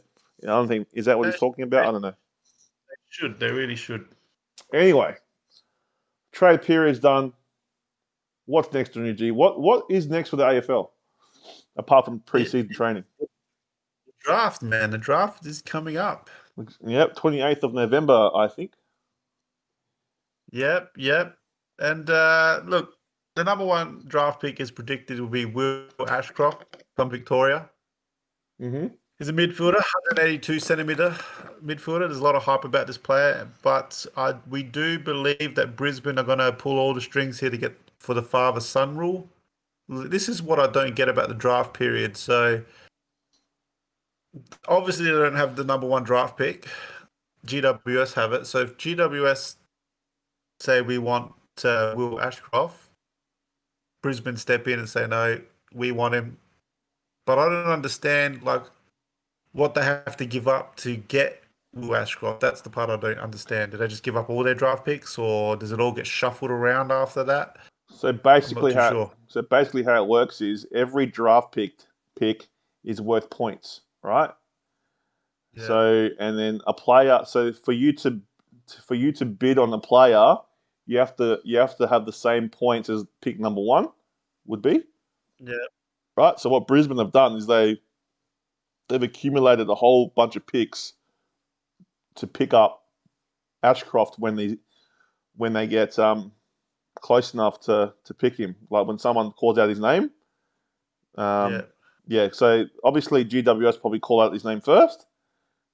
I don't think is that what he's talking about. I don't know. They should. They really should. Anyway, trade period's done. What's next on G? What is next for the AFL apart from pre-season training? Draft, man. The draft is coming up. Yep, 28th of November, I think. Yep. And look, the number one draft pick is predicted will be Will Ashcroft from Victoria. Mm-hmm. He's a midfielder, 182 centimeter midfielder. There's a lot of hype about this player, but we do believe that Brisbane are going to pull all the strings here to get for the father-son rule. This is what I don't get about the draft period. So obviously they don't have the number one draft pick. GWS have it. So if GWS say we want Will Ashcroft, Brisbane step in and say no, we want him. But I don't understand what they have to give up to get Will Ashcroft. That's the part I don't understand. Do they just give up all their draft picks, or does it all get shuffled around after that? So I'm not basically, too sure. how it works is every draft pick is worth points, right? Yeah. So and then a player. So for you to bid on a player, you have to have the same points as pick number one would be, Yeah. right? So what Brisbane have done is they've accumulated a whole bunch of picks to pick up Ashcroft when they get close enough to pick him. Like when someone calls out his name. Yeah. Yeah. So obviously GWS probably call out his name first,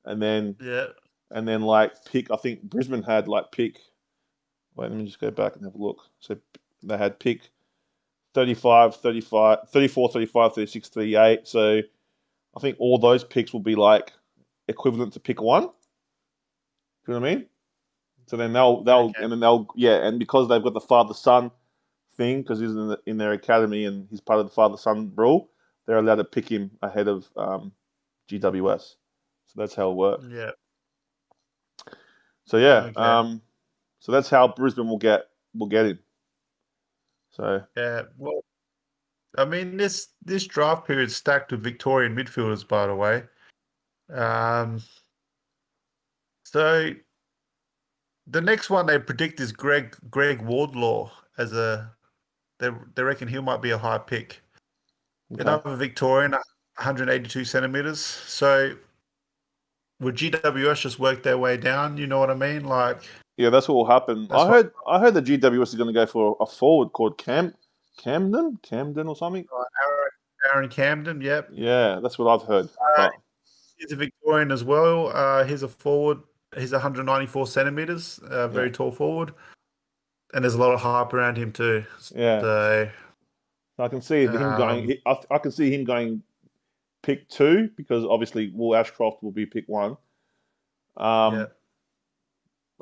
and then Yeah. like pick. I think Brisbane had like pick. Wait, let me just go back and have a look. So they had pick 35, 35, 34, 35, 36, 38. So I think all those picks will be like equivalent to pick one. Do you know what I mean? So then and because they've got the father son thing because he's in their academy and he's part of the father son rule, they're allowed to pick him ahead of GWS. So that's how it works. Yeah. So yeah, Okay. so that's how Brisbane will get him. So Yeah. Well, I mean, this draft period is stacked with Victorian midfielders, by the way. So the next one they predict is Greg Wardlaw as they reckon he might be a high pick. okay. Another Victorian, 182 centimeters. So would GWS just work their way down? You know what I mean? Like Yeah, that's what will happen. that's what I heard the GWS is going to go for a forward called Camden or something. Aaron Camden. Yep. Yeah, that's what I've heard. But He's a Victorian as well. He's a forward. He's 194 centimeters. yeah, Very tall forward. and there's a lot of hype around him too. Yeah, So I can see him going. um, I can see him going pick 2 because obviously Will Ashcroft will be pick 1. yeah. Um,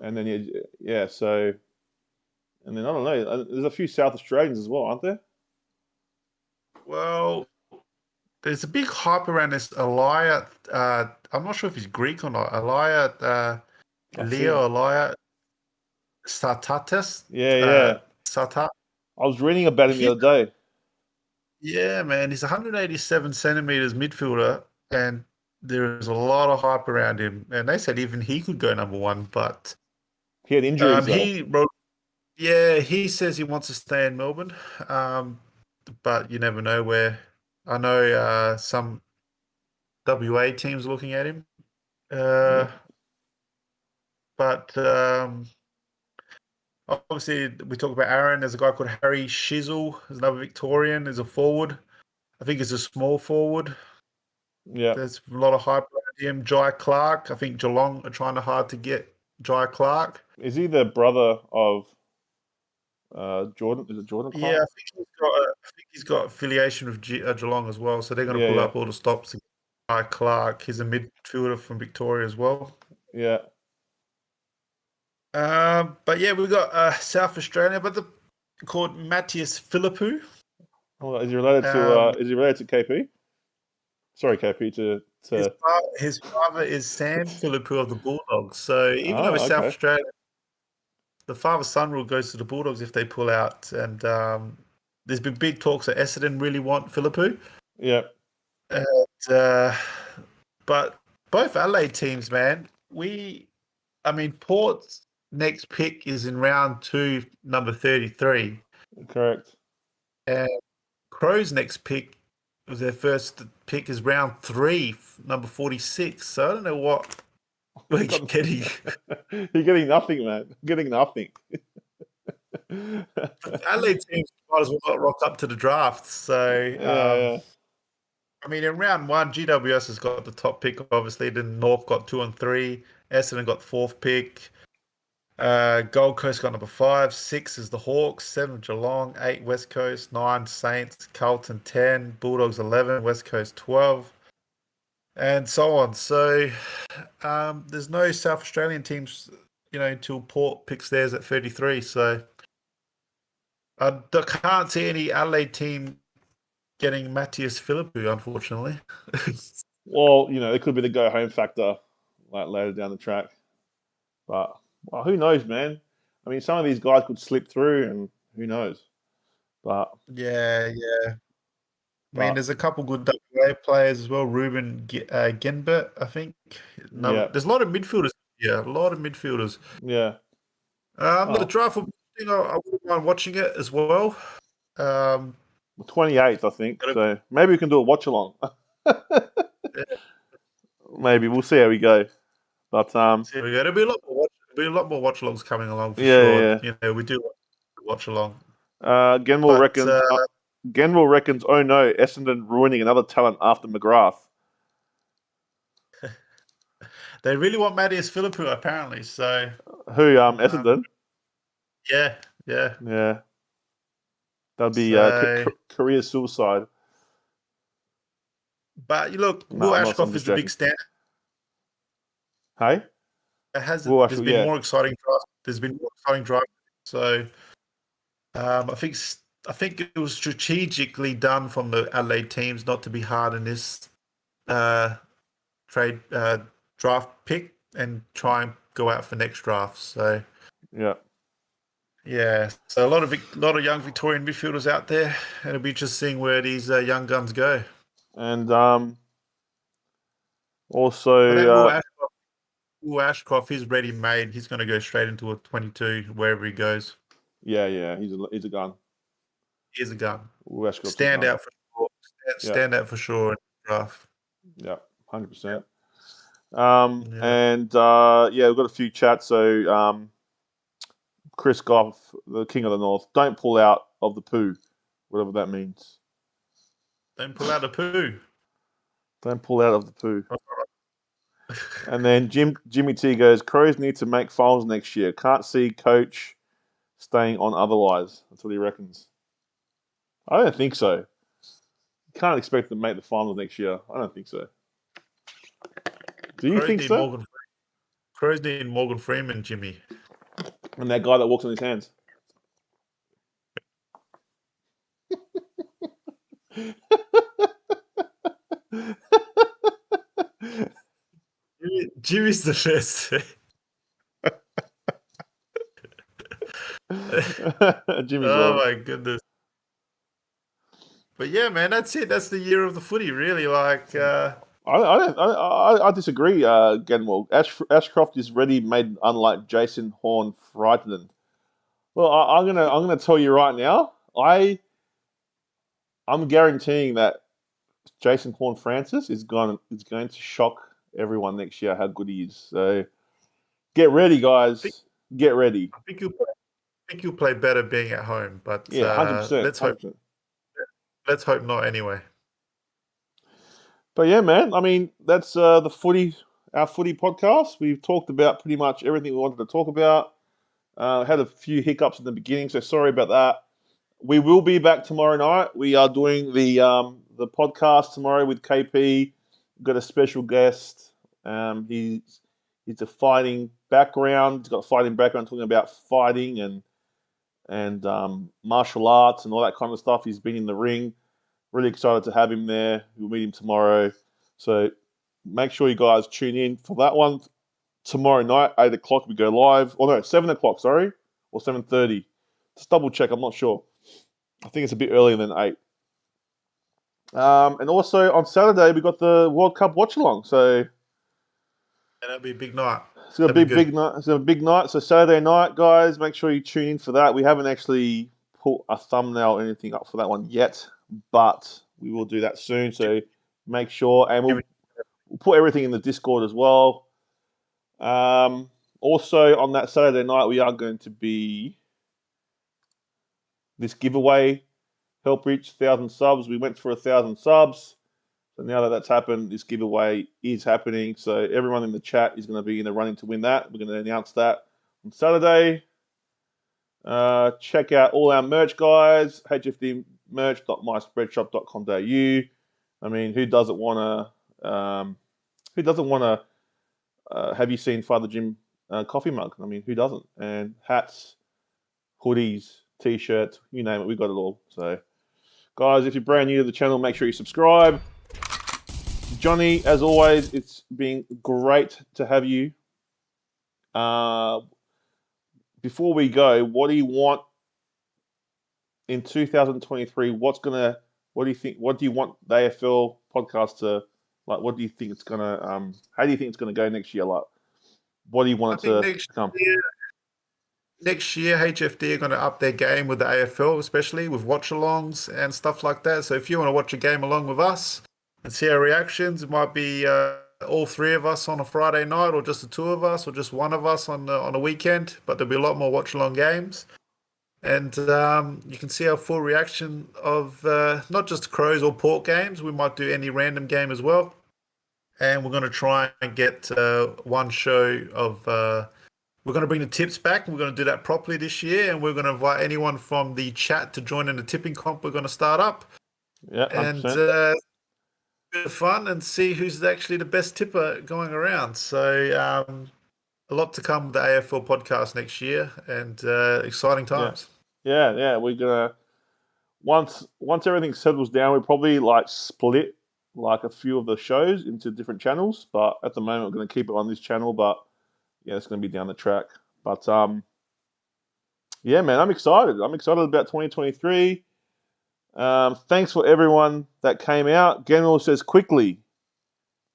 and then yeah, so and then I don't know. There's a few South Australians as well, aren't there? Well, there's a big hype around this Elia. I'm not sure if he's Greek or not. I've seen. Elia Sartatis. Yeah, Uh, yeah. Sartat. I was reading about him the He, other day. yeah, man. He's 187 centimeters midfielder, and there is a lot of hype around him. And they said even he could go number 1, but He had injuries though. he wrote. Yeah, he says he wants to stay in Melbourne, but you never know where. I know some WA teams are looking at him, Yeah, but obviously we talk about Aaron. There's a guy called Harry Shizzle. There's another Victorian. There's a forward. I think it's a small forward. yeah. There's a lot of hype around him. Jai Clark. I think Geelong are trying hard to get Jai Clark. Is he the brother of Jordan? Is it Jordan Yeah, Clark? I think he's got affiliation with Geelong as well, so they're going to Yeah, pull yeah, up all the stops. By Clark, he's a midfielder from Victoria as well. yeah. But yeah, we've got South Australia, but called Matthias Philippou. Oh, is he related to? Um, Is he related to KP? Sorry, KP. To. his father is Sam Philippou of the Bulldogs. So even though Oh, it's South okay. Australia, the father-son rule goes to the Bulldogs if they pull out. And there's been big talks that Essendon really want Philippou. Yeah, And, but both Adelaide teams, man, Port's next pick is in round 2, number 33. correct. And Crow's next pick was their first pick is round 3, number 46. So I don't know what we're getting. You're getting nothing, man. Getting nothing. Adelaide teams might as well not rock up to the draft. So, Yeah, in round 1, GWS has got the top pick, obviously. Then North got 2 and 3. Essendon got the 4th pick. Gold Coast got number 5. 6 is the Hawks. 7 Geelong. 8 West Coast. 9 Saints. Carlton 10. Bulldogs 11. West Coast 12. And so on. So there's no South Australian teams, until Port picks theirs at 33. So I can't see any Adelaide team getting Matthias Philippou, unfortunately. well, it could be the go home factor, like later down the track. But well, who knows, man? I mean, some of these guys could slip through, and who knows? But Yeah. but There's a couple good WA players as well. Ruben Genbert, I think. No, yeah, there's a lot of midfielders. Yeah, a lot of midfielders. yeah. The Oh, draft, I wouldn't mind watching it as well. 28th, I think. But So maybe we can do a watch along. Maybe we'll see how we go. But here we go. There'll be a lot more watch-alongs coming along for yeah, sure. We do watch along, yeah. Genwell but reckons. Genwell reckons. Oh no, Essendon ruining another talent after McGrath. they really want Matthias Philippou apparently. So Who? Essendon. yeah. Yeah, that'd be So, career suicide. but you look, No, Will I'm not. I'm Ashcroft just is the joking. big stand. Hey, There's actually, been yeah, more exciting drafts. There's been more exciting drafts. So I think it was strategically done from the Adelaide teams not to be hard in this trade draft pick and try and go out for next draft. So yeah. yeah, so a lot of young Victorian midfielders out there. It'll be just seeing where these young guns go. And But that also, Will Ashcroft, he's ready made. He's going to go straight into a 22 wherever he goes. yeah, he's a gun. He's a gun. Westcott's a Stand gun. out for sure. Yeah, Stand out for sure in the draft. yeah, 100%. Yeah. And yeah, we've got a few chats. So Chris Goff, the King of the North, don't pull out of the poo, whatever that means. Don't pull out a poo. Don't pull out of the poo. And then Jimmy T goes, Crows need to make finals next year. Can't see coach staying on otherwise. That's what he reckons. I don't think so. You can't expect them to make the finals next year. I don't think so. Do you think so? Crows need Morgan Freeman, Jimmy. And that guy that walks on his hands. Jimmy's the best. Jimmy's Oh love. my goodness. But yeah, man, that's it. That's the year of the footy, really. Like, I disagree, Genwell. Ashcroft is ready made unlike Jason Horn frightened. Well, I'm gonna tell you right now. I'm guaranteeing that Jason Horn Francis is going to shock everyone next year how good he is. So get ready, guys. Get ready. I think you'll play better being at home, but Yeah, 100%. let's hope. 100%. Let's hope not. Anyway. But yeah, man. I mean, that's our footy podcast. We've talked about pretty much everything we wanted to talk about. Had a few hiccups in the beginning, so sorry about that. We will be back tomorrow night. We are doing the podcast tomorrow with KP. We've got a special guest. He's a fighting background. He's got a fighting background, talking about fighting and martial arts and all that kind of stuff. He's been in the ring. Really excited to have him there. We'll meet him tomorrow. So make sure you guys tune in for that one. Tomorrow night, 8 o'clock, we go live. Or no, 7 o'clock, sorry. Or 7:30. Just double check, I'm not sure. I think it's a bit earlier than 8. And also on Saturday, we got the World Cup watch along. So That'll be a big night. it's going to be a big night. It's a big night. So Saturday night, guys, make sure you tune in for that. We haven't actually put a thumbnail or anything up for that one yet, but we will do that soon. So make sure, and we'll put everything in the Discord as well. Also on that Saturday night, we are going to be this giveaway, help reach 1,000 subs. We went for 1,000 subs. So now that that's happened, this giveaway is happening. So everyone in the chat is going to be in the running to win that. We're going to announce that on Saturday. Check out all our merch, guys. hfdmerch.myspreadshop.com.au. I mean, who doesn't want to? Have you seen Father Jim coffee mug? I mean, who doesn't? And hats, hoodies, t-shirts, you name it, we got it all. So, guys, if you're brand new to the channel, make sure you subscribe. Johnny, as always, it's been great to have you. Before we go, what do you want in 2023? What do you think? What do you want the AFL podcast to like? What do you think it's gonna? How do you think it's gonna go next year? Like, what do you want it to become? Next year, HFD are going to up their game with the AFL, especially with watch-alongs and stuff like that. So if you want to watch a game along with us and see our reactions, it might be all three of us on a Friday night, or just the two of us, or just one of us on a weekend. But there'll be a lot more watch-along games. And you can see our full reaction of not just Crows or Port games. We might do any random game as well. And we're going to try and get one show of... we're going to bring the tips back. We're going to do that properly this year. And we're going to invite anyone from the chat to join in the tipping comp we're going to start up. Yeah, 100%. And bit of fun and see who's actually the best tipper going around. So a lot to come with the AFL podcast next year, and exciting times. Yeah. We're gonna once everything settles down, we probably like split like a few of the shows into different channels. But at the moment, we're gonna keep it on this channel. But yeah, it's gonna be down the track. But yeah, man, I'm excited. I'm excited about 2023. Thanks for everyone that came out. Genwell says quickly.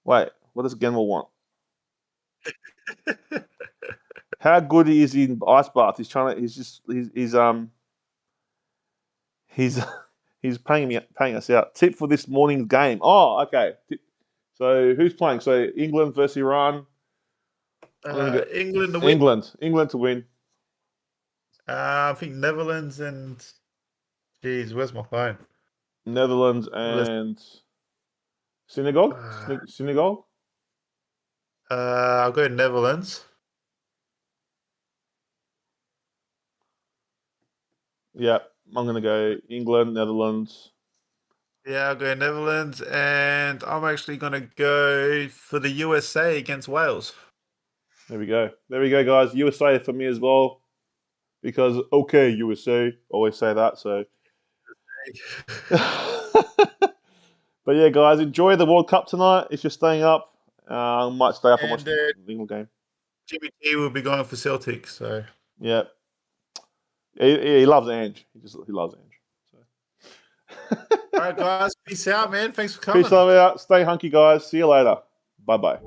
Wait, what does Genwell want? How good is he in ice bath? He's paying us out. Tip for this morning's game. Oh, okay. So who's playing? So England versus Iran. England to win. England to win. I think Netherlands and geez, where's my phone? Netherlands and Senegal. Senegal. I'll go Netherlands. Yeah, I'm going to go England, Netherlands. Yeah, I'll go Netherlands, and I'm actually going to go for the USA against Wales. There we go. There we go, guys. USA for me as well. Because, okay, USA. Always say that, so. But yeah, guys, enjoy the World Cup tonight. If you're staying up, I might stay up and watch And the England game. Jimmy T will be going for Celtic, so. Yeah. He loves Ange. He loves Ange. So. All right, guys. Peace out, man. Thanks for Peace coming. out. Stay hunky, guys. See you later. Bye-bye.